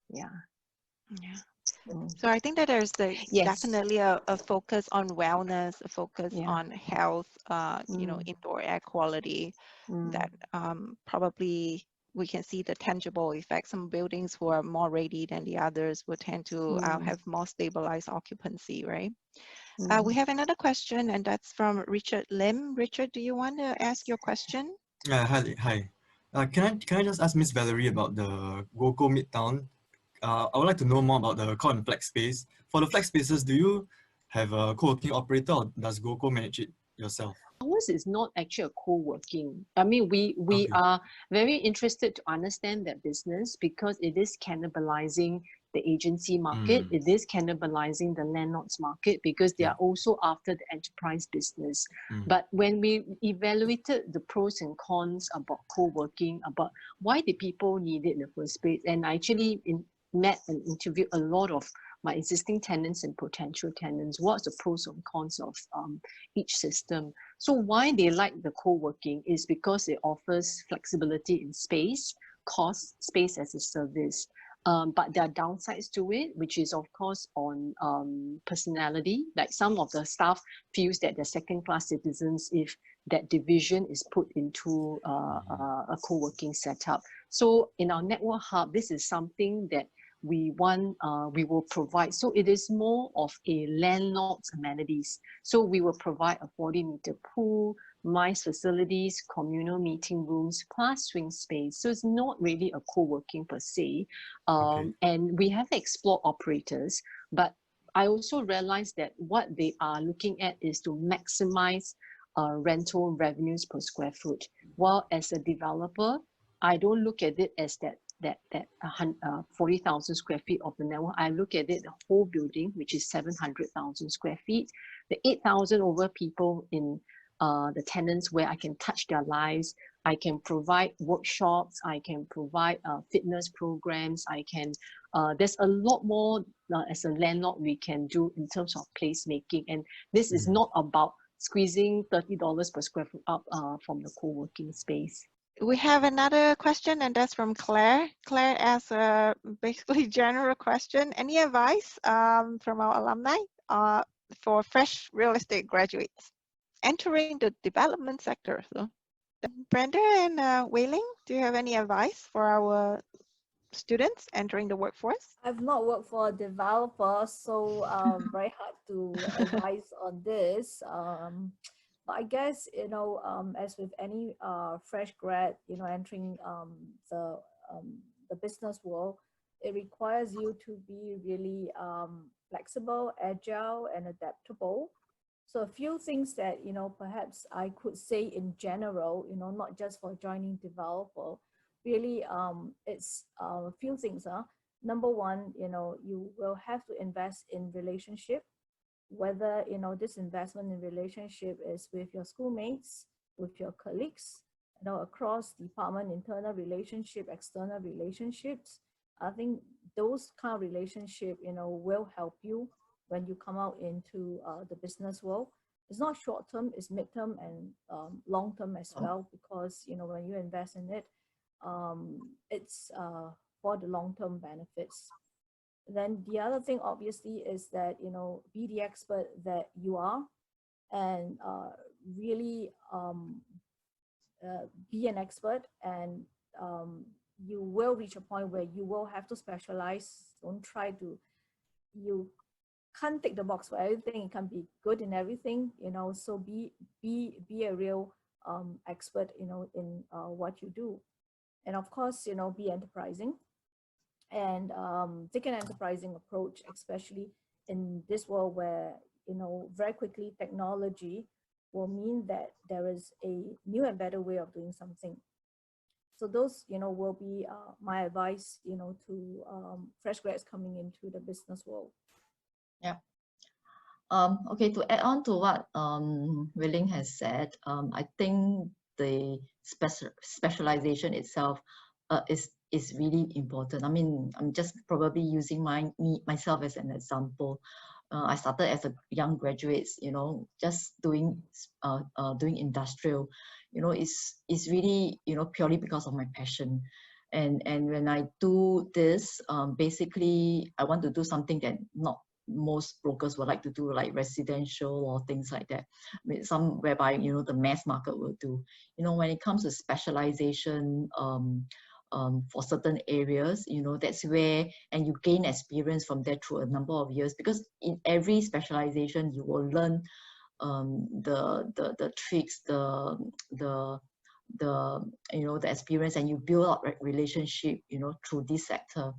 Yeah. Yeah. So I think that there's definitely a focus on wellness, a focus on health, indoor air quality, that probably we can see the tangible effects. Some buildings who are more ready than the others will tend to have more stabilized occupancy, right? We have another question, and that's from Richard Lim. Richard, do you want to ask your question? Hi. Can I just ask Miss Valerie about the GoCo Midtown? I would like to know more about the core and flex space. For the flex spaces, do you have a co-working operator or does GoCo manage it yourself? Ours is not actually a co-working. I mean, we are very interested to understand that business because it is cannibalizing the agency market. It is cannibalizing the landlords market because they are also after the enterprise business. But when we evaluated the pros and cons about co-working, about why the people need it in the first place, and I actually met and interviewed a lot of my existing tenants and potential tenants, what's the pros and cons of each system. So why they like the co-working is because it offers flexibility in space, cost, space as a service. But there are downsides to it, which is of course on personality. Like some of the staff feels that they're second-class citizens if that division is put into a co-working setup. So in our network hub, this is something that we will provide. So it is more of a landlord's amenities. So we will provide a 40-meter pool, my facilities, communal meeting rooms, plus swing space. So it's not really a co-working per se. And we have explored operators, but I also realized that what they are looking at is to maximize rental revenues per square foot. While as a developer, I don't look at it as that 40,000 square feet of the network. I look at it, the whole building, which is 700,000 square feet, the 8,000 over people in the tenants where I can touch their lives. I can provide workshops, I can provide fitness programs, I can, there's a lot more as a landlord we can do in terms of placemaking. And this is not about squeezing $30 per square foot up from the co-working space. We have another question, and that's from Claire. Claire asks a basically general question. Any advice from our alumni for fresh real estate graduates entering the development sector? So, Brenda and Wei Ling, do you have any advice for our students entering the workforce? I've not worked for a developer, so very hard to advise on this. But I guess, you know, as with any fresh grad, you know, entering the business world, it requires you to be really flexible, agile, and adaptable. So a few things that, you know, perhaps I could say in general, you know, not just for joining developer, really it's a few things. Number one, you know, you will have to invest in relationship. Whether, you know, this investment in relationship is with your schoolmates, with your colleagues, you know, across department, internal relationship, external relationships. I think those kind of relationship, you know, will help you when you come out into the business world. It's not short term, it's midterm and long term as well, because, you know, when you invest in it, it's for the long term benefits. Then the other thing obviously is that, you know, be the expert that you are, and really be an expert, and you will reach a point where you will have to specialize. Don't try to, you can't tick the box for everything. It can be good in everything, you know, so be a real expert, you know, in what you do. And of course, you know, be enterprising. And take an enterprising approach, especially in this world where, you know, very quickly technology will mean that there is a new and better way of doing something. So those, you know, will be my advice, you know, to fresh grads coming into the business world. Yeah. Okay, to add on to what Wei Ling has said, I think the specialization itself is really important. I mean, I'm just probably using myself as an example. I started as a young graduate, you know, just doing industrial, you know, it's really, you know, purely because of my passion. And when I do this, basically, I want to do something that not most brokers would like to do, like residential or things like that. I mean, some whereby, you know, the mass market will do. You know, when it comes to specialization, for certain areas, you know, that's where, and you gain experience from there through a number of years, because in every specialization you will learn the tricks, the you know, the experience, and you build up relationship, you know, through this sector.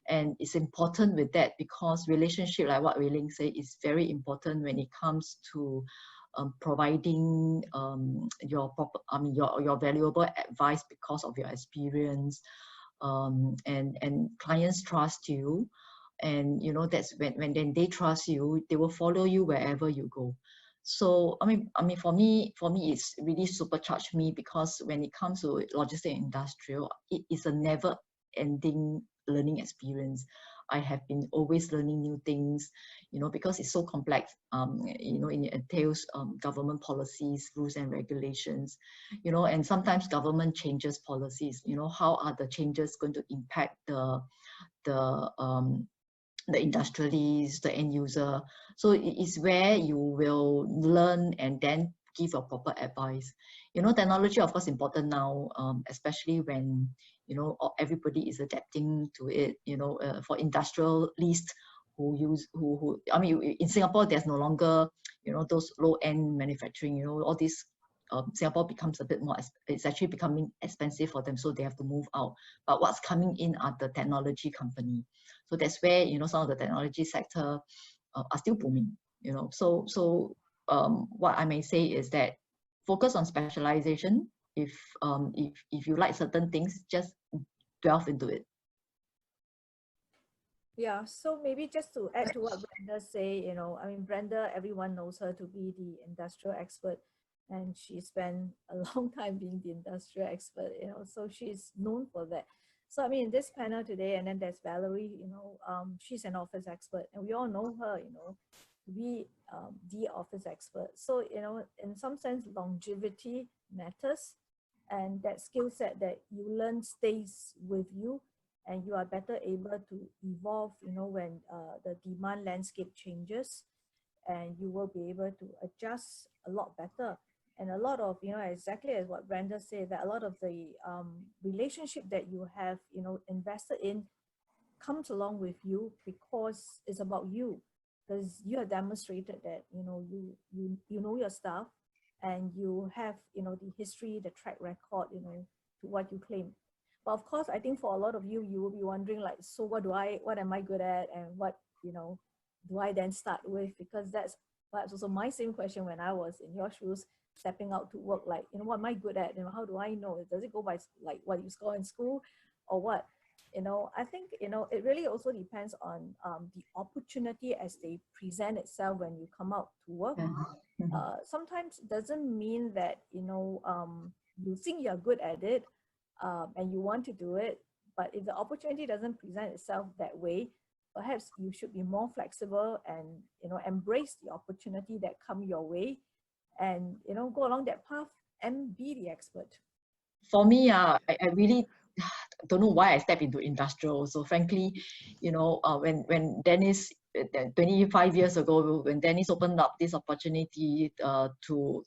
And it's important with that, because relationship, like what Wei Ling said, is very important when it comes to providing your valuable advice because of your experience, and clients trust you, and you know, that's when they trust you, they will follow you wherever you go. So I mean for me it's really supercharged me, because when it comes to logistics and industrial, it is a never ending learning experience. I have been always learning new things, you know, because it's so complex. You know, it entails government policies, rules and regulations, you know, and sometimes government changes policies. You know, how are the changes going to impact the industrialists, the end user? So it is where you will learn and then give a proper advice. You know, technology, of course, important now, especially when, you know, everybody is adapting to it. You know, for industrialists who I mean, in Singapore, there's no longer, you know, those low-end manufacturing. You know, all these Singapore becomes a bit more, it's actually becoming expensive for them, so they have to move out. But what's coming in are the technology company. So that's where, you know, some of the technology sector are still booming, you know. So what I may say is that focus on specialization. If you like certain things, just delve into it. Yeah, so maybe just to add to what Brenda say, you know, I mean, Brenda, everyone knows her to be the industrial expert, and she spent a long time being the industrial expert, you know, so she's known for that. So, I mean, in this panel today, and then there's Valerie, you know, she's an office expert, and we all know her, you know, to be the office expert. So, you know, in some sense, longevity matters, and that skill set that you learn stays with you, and you are better able to evolve, you know, when the demand landscape changes, and you will be able to adjust a lot better. And a lot of, you know, exactly as what Brenda said, that a lot of the relationship that you have, you know, invested in comes along with you because it's about you, because you have demonstrated that, you know, you know your stuff, and you have, you know, the history, the track record, you know, to what you claim. But of course, I think for a lot of you, you will be wondering, like, so what am I good at, and what, you know, do I then start with? Because that's perhaps also my same question when I was in your shoes, stepping out to work, like, you know, what am I good at? You know, how do I know? Does it go by like what you score in school or what? You know, I think, you know, it really also depends on the opportunity as they present itself when you come out to work. Sometimes it doesn't mean that, you know, you think you're good at it and you want to do it, but if the opportunity doesn't present itself that way, perhaps you should be more flexible and, you know, embrace the opportunity that come your way, and, you know, go along that path and be the expert. For me, I really don't know why I stepped into industrial. So frankly, you know, when Dennis, 25 years ago, when Dennis opened up this opportunity to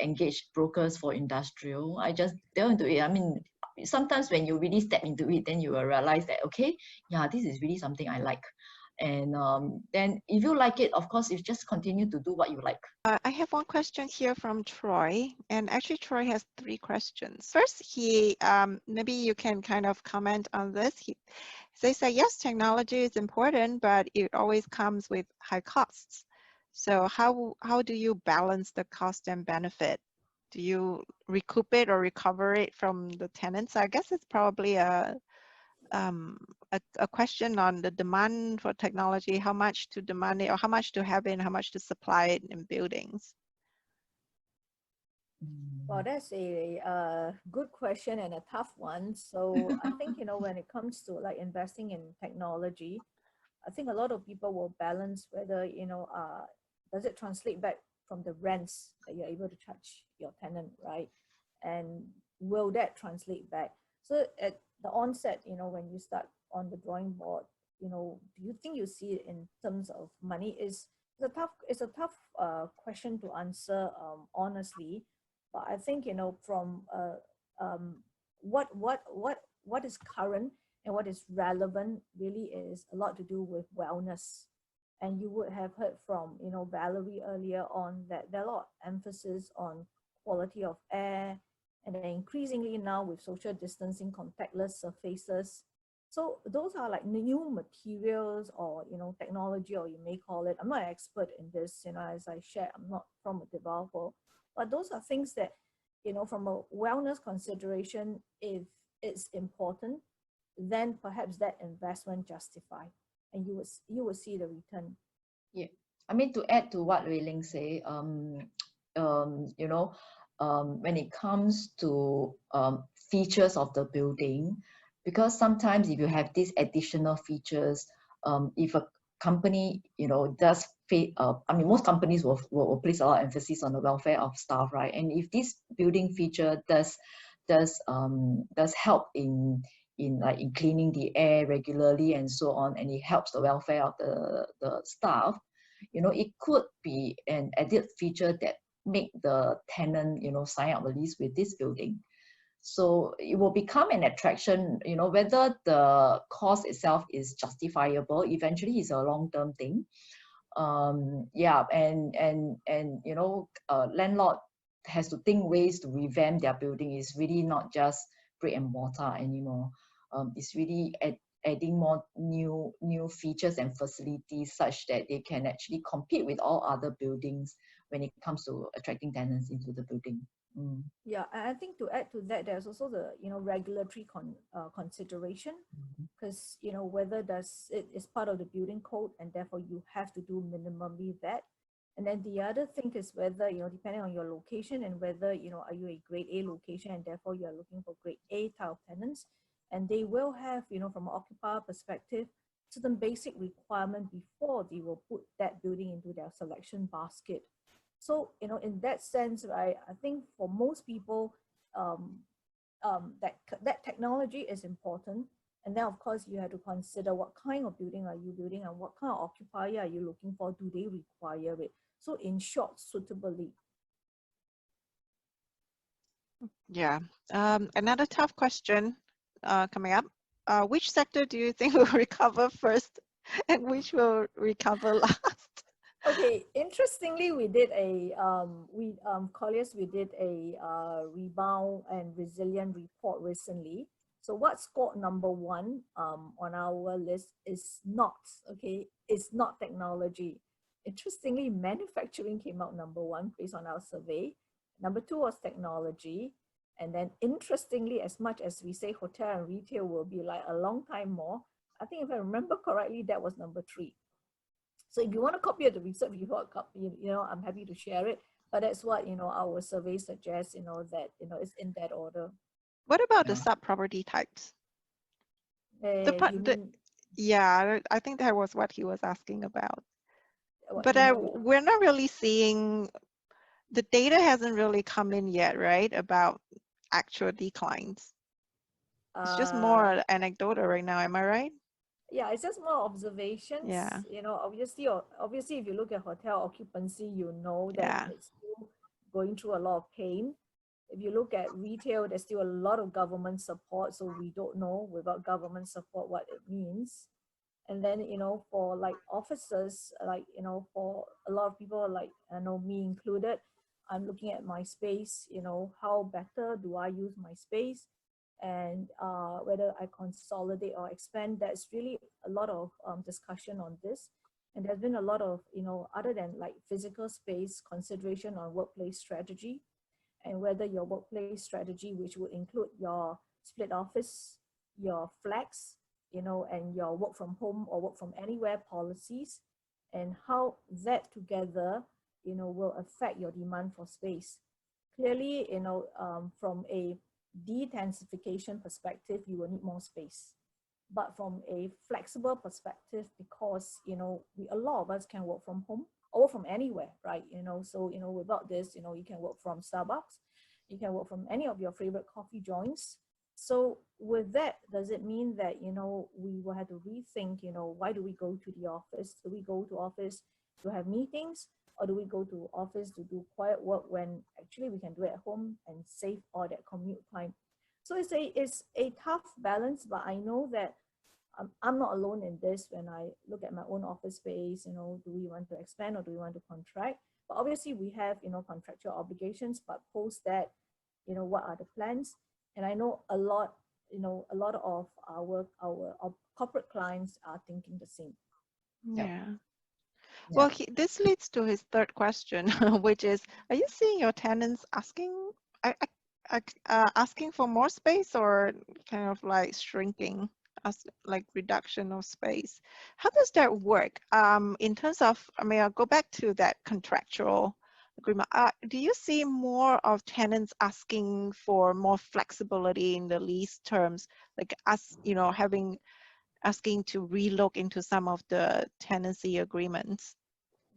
engage brokers for industrial, I just delved into it. I mean, sometimes when you really step into it, then you will realize that, okay, yeah, this is really something I like. And then if you like it, of course, you just continue to do what you like. I have one question here from Troy, and actually Troy has 3 questions. First, he maybe you can kind of comment on this. They say, yes, technology is important, but it always comes with high costs. So how do you balance the cost and benefit? Do you recoup it or recover it from the tenants? I guess it's probably a question on the demand for technology, how much to demand it, or how much to have it, and how much to supply it in buildings. Well, that's a good question and a tough one. So I think, you know, when it comes to like investing in technology, I think a lot of people will balance whether, you know, does it translate back from the rents that you're able to charge your tenant, right? And will that translate back? So at the onset, you know, when you start on the drawing board, you know, do you think you see it in terms of money? It's a tough question to answer honestly. But I think, you know, from what is current and what is relevant really is a lot to do with wellness. And you would have heard from, you know, Valerie earlier on that there are a lot of emphasis on quality of air, and then increasingly now with social distancing, contactless surfaces. So those are like new materials, or, you know, technology, or you may call it. I'm not an expert in this, you know, as I share, I'm not from a developer, but those are things that, you know, from a wellness consideration, if it's important, then perhaps that investment justify, and you will see the return. Yeah, I mean, to add to what Wei Ling say, you know, when it comes to features of the building, because sometimes if you have these additional features, if a company, you know, does I mean, most companies will place a lot of emphasis on the welfare of staff, right? And if this building feature does help in cleaning the air regularly and so on, and it helps the welfare of the staff, you know, it could be an added feature that make the tenant, you know, sign up a lease with this building. So it will become an attraction, you know, whether the cost itself is justifiable. Eventually, it's a long-term thing. Yeah, and you know, landlord has to think ways to revamp their building. It's really not just brick and mortar anymore. It's really adding more new features and facilities such that they can actually compete with all other buildings when it comes to attracting tenants into the building. Yeah, and I think to add to that, there's also the regulatory consideration, because whether it is part of the building code and therefore you have to do minimally that. And then the other thing is whether depending on your location and whether are you a grade A location and therefore you are looking for grade A type of tenants, and they will have from an occupier perspective certain basic requirement before they will put that building into their selection basket. So, in that sense, right, I think for most people, that technology is important. And then, of course, you have to consider what kind of building are you building and what kind of occupier are you looking for? Do they require it? So, in short, suitably. Yeah. Another tough question coming up. Which sector do you think will recover first and which will recover last? Okay, interestingly, we did a Colliers, we did a rebound and resilient report recently. So what scored number one on our list is not, it's not technology. Interestingly, manufacturing came out number one based on our survey. Number two was technology. And then interestingly, as much as we say hotel and retail will be like a long time more, I think if I remember correctly, that was number three. So if you want to copy the research, if you want to copy, I'm happy to share it. But that's what, our survey suggests, that, it's in that order. What about the sub-property types? Yeah, I think that was what he was asking about. But we're not really seeing, the data hasn't really come in yet, right? About actual declines. It's just more anecdotal right now, am I right? Yeah, it's just more observations. Yeah. Obviously, if you look at hotel occupancy, that it's still going through a lot of pain. If you look at retail, there's still a lot of government support, so we don't know without government support what it means. And then, for like offices, for a lot of people, like I know me included, I'm looking at my space, how better do I use my space? And whether I consolidate or expand. There's really a lot of discussion on this. And there's been a lot of, other than like physical space, consideration on workplace strategy, and whether your workplace strategy, which would include your split office, your flex, and your work from home or work from anywhere policies, and how that together, will affect your demand for space. Clearly, from a de-densification perspective, you will need more space. But from a flexible perspective, because a lot of us can work from home or from anywhere, right? So without this, you can work from Starbucks, you can work from any of your favorite coffee joints. So with that, does it mean that we will have to rethink, why do we go to the office? Do we go to office to have meetings, or do we go to office to do quiet work when actually we can do it at home and save all that commute time? So it's a tough balance, but I know that I'm not alone in this. When I look at my own office space, do we want to expand or do we want to contract? But obviously we have, contractual obligations, but post that, what are the plans? And I know a lot of our corporate clients are thinking the same. Yeah. Well, this leads to his third question, which is, are you seeing your tenants asking for more space or kind of like shrinking, like reduction of space? How does that work? In terms of, I'll go back to that contractual agreement. Do you see more of tenants asking for more flexibility in the lease terms, like asking to relook into some of the tenancy agreements?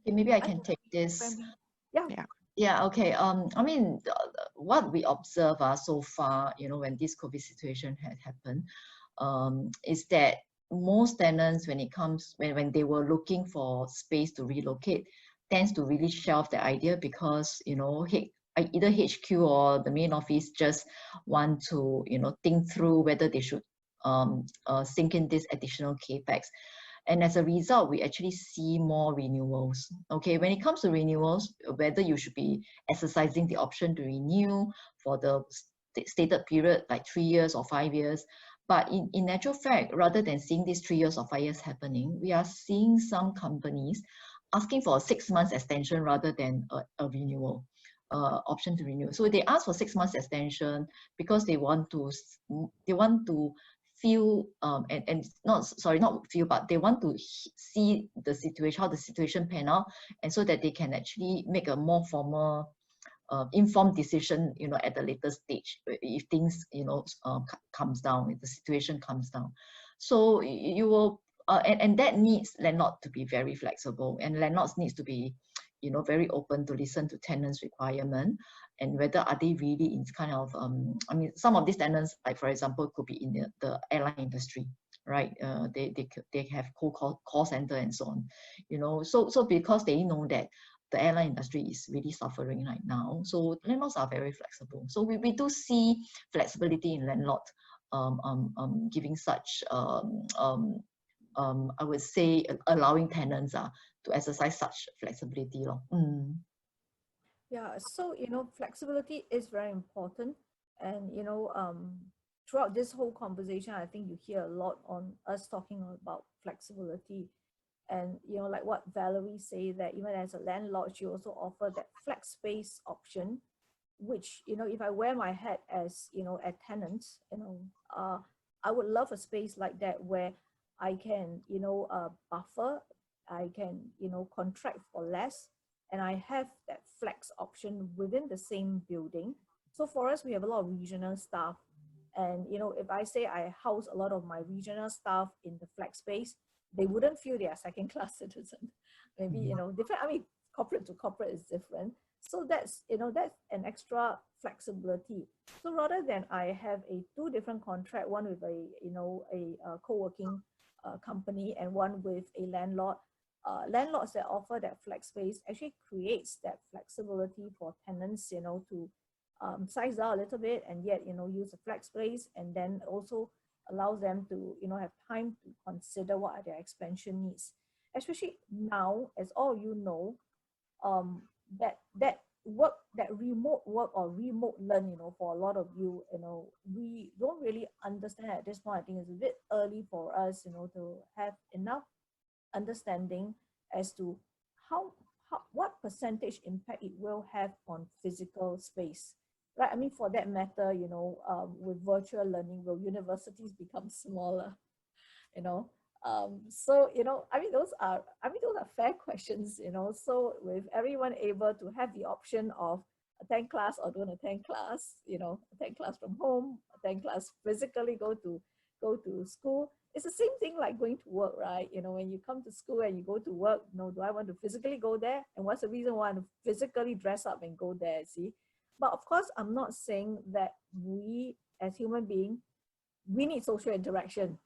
Okay, maybe I can take this. Yeah, okay. What we observe so far, when this COVID situation had happened, is that most tenants, when they were looking for space to relocate, tends to really shelve the idea because, either HQ or the main office just want to, think through whether they should sink in this additional capex. And as a result, we actually see more renewals. Okay, when it comes to renewals, whether you should be exercising the option to renew for the stated period, like 3 years or 5 years. But in actual fact, rather than seeing these 3 years or 5 years happening, we are seeing some companies asking for a 6 months extension rather than a renewal. Option to renew. So they ask for 6 months extension because they want to feel and not feel, but they want to see the situation, how the situation pan out, and so that they can actually make a more formal informed decision, you know, at the later stage if things, you know, comes down, if the situation comes down. So you will and that needs landlord to be very flexible, and landlords needs to be, you know, very open to listen to tenants' requirement, and whether are they really in kind of I mean, some of these tenants, like for example, could be in the airline industry, right? They have call center and so on, you know. So because they know that the airline industry is really suffering right now, so landlords are very flexible. So we do see flexibility in landlord giving such I would say allowing tenants to exercise such flexibility. Yeah, so you know, flexibility is very important, and you know, throughout this whole conversation, I think you hear a lot on us talking about flexibility, and you know, like what Valerie say, that even as a landlord, you also offer that flex space option, which, you know, if I wear my hat as, you know, a tenant, you know, I would love a space like that where I can, you know, buffer, I can, you know, contract for less, and I have that flex option within the same building. So for us, we have a lot of regional staff. And, you know, if I say I house a lot of my regional staff in the flex space, they wouldn't feel they are second-class citizens. Maybe, you know, different, I mean, corporate to corporate is different. So that's, you know, that's an extra flexibility. So rather than I have a 2 different contract, one with a, you know, a co-working company and one with a landlord, landlords that offer that flex space actually creates that flexibility for tenants, you know, to size out a little bit and yet, you know, use a flex space, and then also allows them to, you know, have time to consider what are their expansion needs. Especially now, as all you know, that remote work or remote learn, you know, for a lot of you, you know, we don't really understand at this point. I think it's a bit early for us, you know, to have enough understanding as to what percentage impact it will have on physical space, right? I mean, for that matter, you know, with virtual learning, will universities become smaller, you know? So, you know, I mean, those are fair questions, you know. So with everyone able to have the option of attend class or don't attend class, you know, attend class from home, attend class physically, go to school. It's the same thing like going to work, right? You know, when you come to school and you go to work, you know, do I want to physically go there? And what's the reason why I want to physically dress up and go there, see? But of course, I'm not saying that we as human beings, we need social interaction.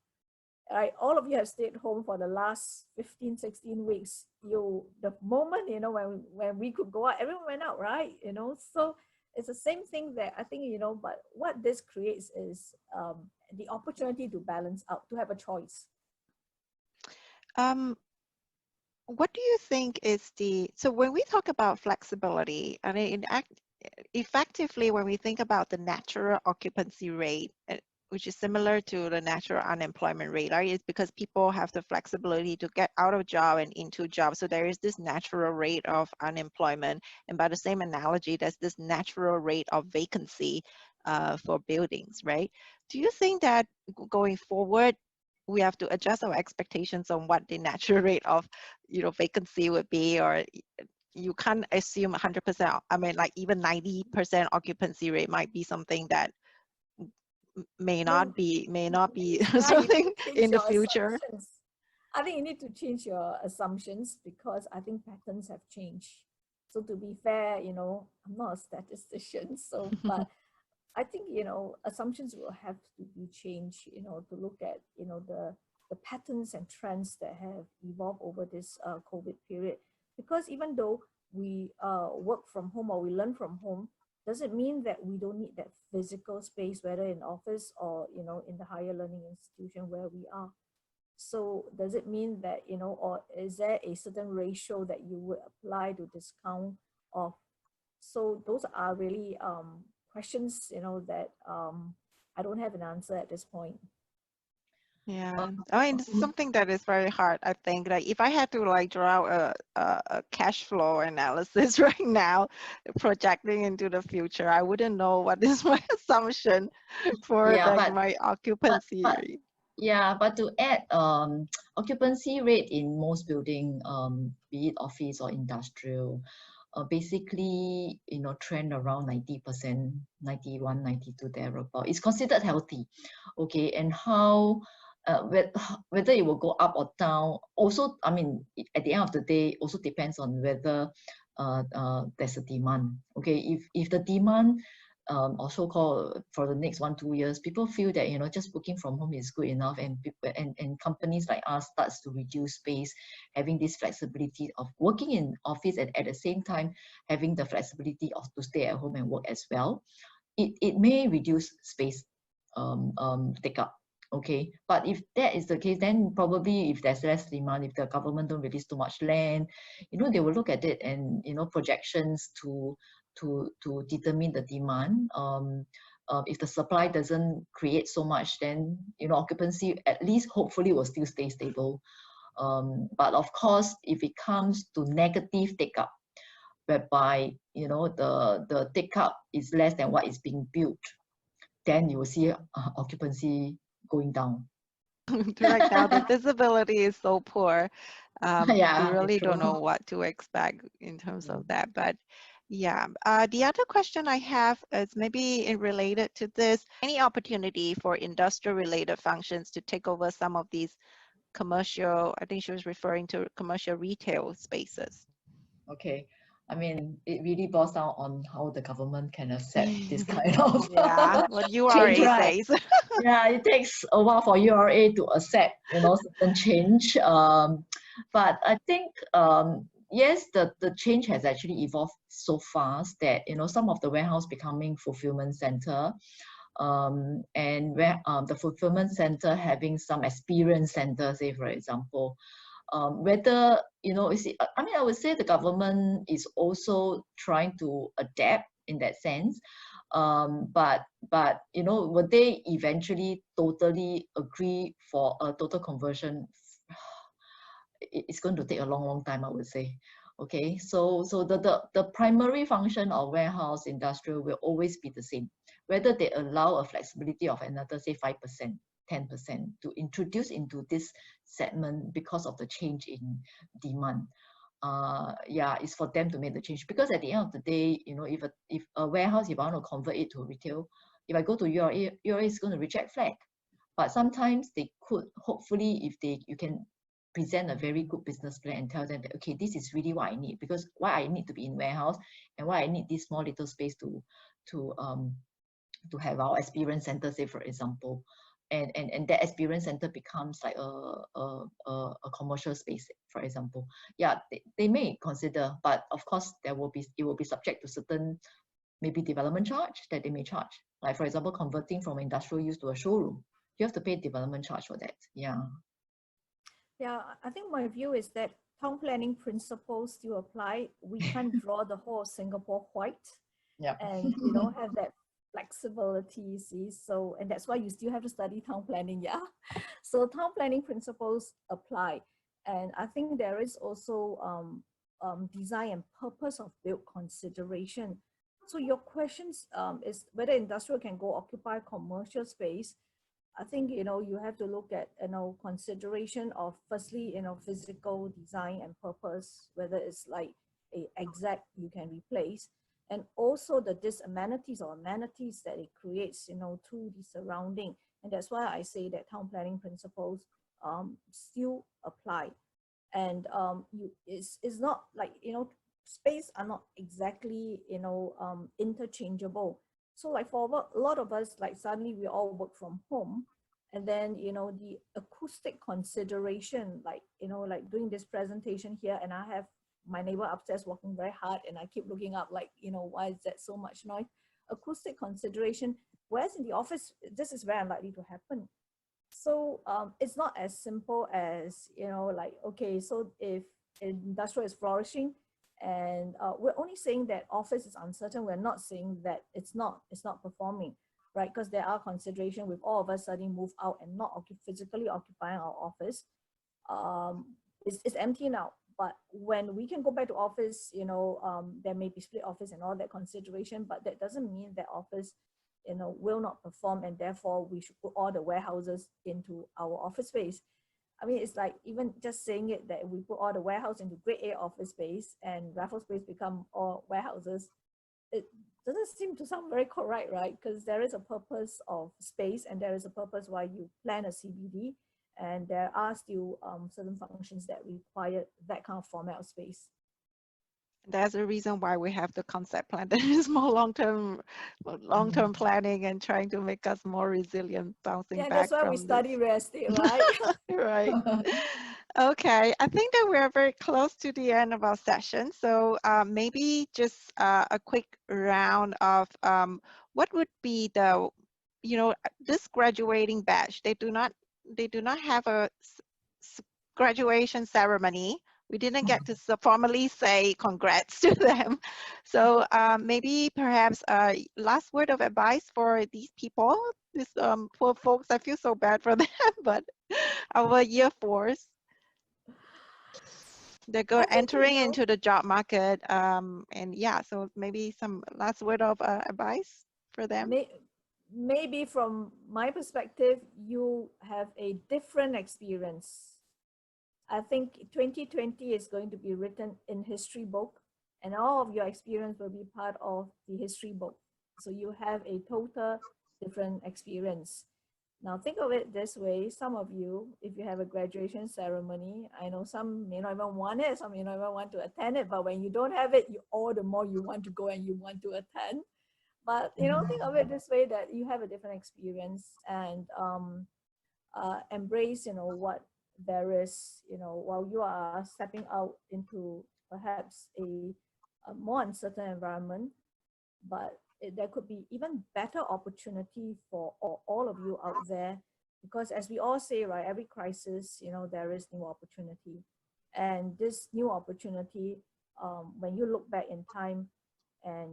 Right, all of you have stayed home for the last 15, 16 weeks. The moment, you know, when we could go out, everyone went out, right? You know, so it's the same thing that I think, you know, but what this creates is the opportunity to balance out, to have a choice. What do you think is so when we talk about flexibility, I mean, effectively, when we think about the natural occupancy rate, which is similar to the natural unemployment rate, right? It's because people have the flexibility to get out of job and into job. So there is this natural rate of unemployment. And by the same analogy, there's this natural rate of vacancy for buildings, right? Do you think that going forward, we have to adjust our expectations on what the natural rate of, you know, vacancy would be, or you can't assume 100%, I mean, like even 90% occupancy rate might be something that may not be something in the future. I think you need to change your assumptions because I think patterns have changed. So to be fair, you know, I'm not a statistician, so but I think, you know, assumptions will have to be changed, you know, to look at, you know, the patterns and trends that have evolved over this COVID period. Because even though we work from home or we learn from home, doesn't mean that we don't need that physical space, whether in office or, you know, in the higher learning institution where we are. So does it mean that, you know, or is there a certain ratio that you would apply to discount off? So those are really questions, you know, that I don't have an answer at this point. Yeah, I mean, it's something that is very hard. I think like if I had to like draw a cash flow analysis right now, projecting into the future, I wouldn't know what is my assumption for Yeah, like my occupancy but rate. yeah, but to add, occupancy rate in most building, be it office or industrial, basically, you know, trend around 90%, 91, 92 thereabout. It's considered healthy, okay? And how, whether it will go up or down, also, I mean, at the end of the day, also depends on whether there's a demand, okay? If the demand, or so-called for the next 1-2 years, people feel that, you know, just working from home is good enough, and people and companies like us starts to reduce space, having this flexibility of working in office and at the same time having the flexibility of to stay at home and work as well. It may reduce space take up. Okay, but if that is the case, then probably if there's less demand, if the government don't release too much land, you know, they will look at it and, you know, projections to determine the demand. If the supply doesn't create so much, then, you know, occupancy at least hopefully will still stay stable. But of course, if it comes to negative take up, whereby, you know, the take up is less than what is being built, then you will see occupancy going down. Right now, the visibility is so poor. We Yeah, really true. don't know what to expect in terms of that. But yeah, the other question I have is maybe related to this. Any opportunity for industrial related functions to take over some of these commercial, I think she was referring to commercial retail spaces. Okay. I mean, it really boils down on how the government can accept this kind of Yeah, what change, URA right? says. Yeah, it takes a while for URA to accept, you know, certain change. But I think, yes, the change has actually evolved so fast that, you know, some of the warehouse becoming fulfillment center, and where the fulfillment center having some experience center, say for example. Whether, you know, I mean, I would say the government is also trying to adapt in that sense. But you know, would they eventually totally agree for a total conversion? It's going to take a long time, I would say. Okay, so the primary function of warehouse industrial will always be the same, whether they allow a flexibility of another, say, 5%, 10% to introduce into this segment because of the change in demand. Yeah, it's for them to make the change, because at the end of the day, you know, if a warehouse, if I want to convert it to retail, if I go to URA is going to reject flag. But sometimes they could, hopefully, if you can present a very good business plan and tell them that, okay, this is really what I need, because why I need to be in warehouse and why I need this small little space to have our experience center, say for example, and that experience center becomes like a commercial space, for example. Yeah, they may consider, but of course it will be subject to certain maybe development charge that they may charge. Like for example, converting from industrial use to a showroom, you have to pay development charge for that. Yeah. Yeah, I think my view is that town planning principles still apply. We can't draw the whole Singapore white, Yeah. and you know, have that flexibility, you see. So, and that's why you still have to study town planning, yeah. So town planning principles apply, and I think there is also design and purpose of build consideration. So your questions is whether industrial can go occupy commercial space. I think, you know, you have to look at, you know, consideration of firstly, you know, physical design and purpose, whether it's like a exact you can replace, and also the disamenities or amenities that it creates, you know, to the surrounding. And that's why I say that town planning principles still apply. And it's not like, you know, space are not exactly, you know, interchangeable. So like for a lot of us, like suddenly we all work from home, and then, you know, the acoustic consideration, like, you know, like doing this presentation here, and I have my neighbor upstairs working very hard, and I keep looking up like, you know, why is that so much noise? Acoustic consideration, whereas in the office, this is very unlikely to happen. So it's not as simple as, like, okay, so if industrial is flourishing and we're only saying that office is uncertain, we're not saying that it's not performing, right? Because there are consideration with all of us suddenly move out and not physically occupying our office. It's empty now. But when we can go back to office, there may be split office and all that consideration, but that doesn't mean that office, will not perform, and therefore we should put all the warehouses into our office space. I mean, it's like even just saying it that we put all the warehouse into grade A office space and Raffles Place become all warehouses, it doesn't seem to sound very correct, right? Because there is a purpose of space and there is a purpose why you plan a CBD, and there are still certain functions that require that kind of format of space. That's the reason why we have the concept plan. That is more long-term planning and trying to make us more resilient, bouncing back. That's why we study real estate, right? Right. Okay, I think that we're very close to the end of our session. So maybe just a quick round of what would be the, this graduating batch. They do not have a graduation ceremony. We didn't get to formally say congrats to them. So maybe perhaps last word of advice for these people, these poor folks. I feel so bad for them, but our year fours, they're entering into the job market. And yeah, so maybe some last word of advice for them. Maybe from my perspective, you have a different experience. I think 2020 is going to be written in history book, and all of your experience will be part of the history book. So you have a total different experience. Now think of it this way, some of you, if you have a graduation ceremony, I know some may not even want it, some may not even want to attend it, but when you don't have it, all the more you want to go and you want to attend. But think of it this way, that you have a different experience, and embrace what there is, while you are stepping out into perhaps a more uncertain environment, but there could be even better opportunity for all of you out there, because as we all say, right, every crisis, there is new opportunity, and this new opportunity, when you look back in time and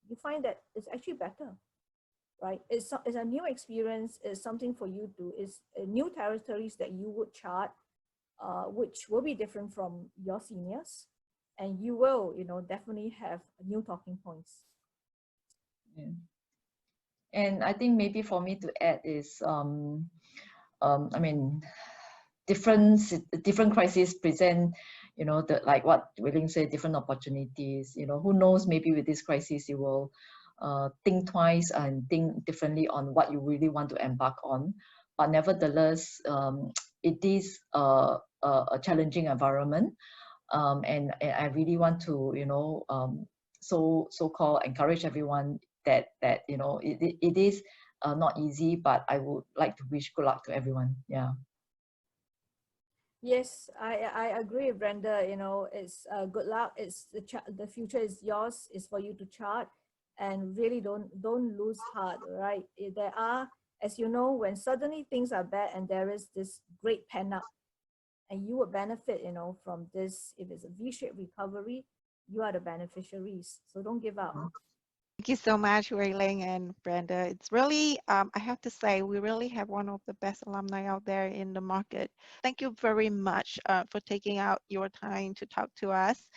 you find that it's actually better, right? It's a new experience, it's something for you to, it's new territories that you would chart, which will be different from your seniors, and you will, definitely have new talking points. Yeah. And I think maybe for me to add is, I mean, different crises present, like what Wei-Ling said, different opportunities. Who knows, maybe with this crisis you will think twice and think differently on what you really want to embark on. But nevertheless, it is a challenging environment, and I really want to, so-called encourage everyone that it is not easy, but I would like to wish good luck to everyone. Yeah. Yes, I agree, Brenda. It's good luck. It's the future is yours. It's for you to chart, and really don't lose heart. Right? There are, as you know, when suddenly things are bad and there is this great pen up, and you will benefit, from this. If it's a V-shaped recovery, you are the beneficiaries. So don't give up. Thank you so much, Wei-Ling and Brenda. It's really, I have to say, we really have one of the best alumni out there in the market. Thank you very much for taking out your time to talk to us.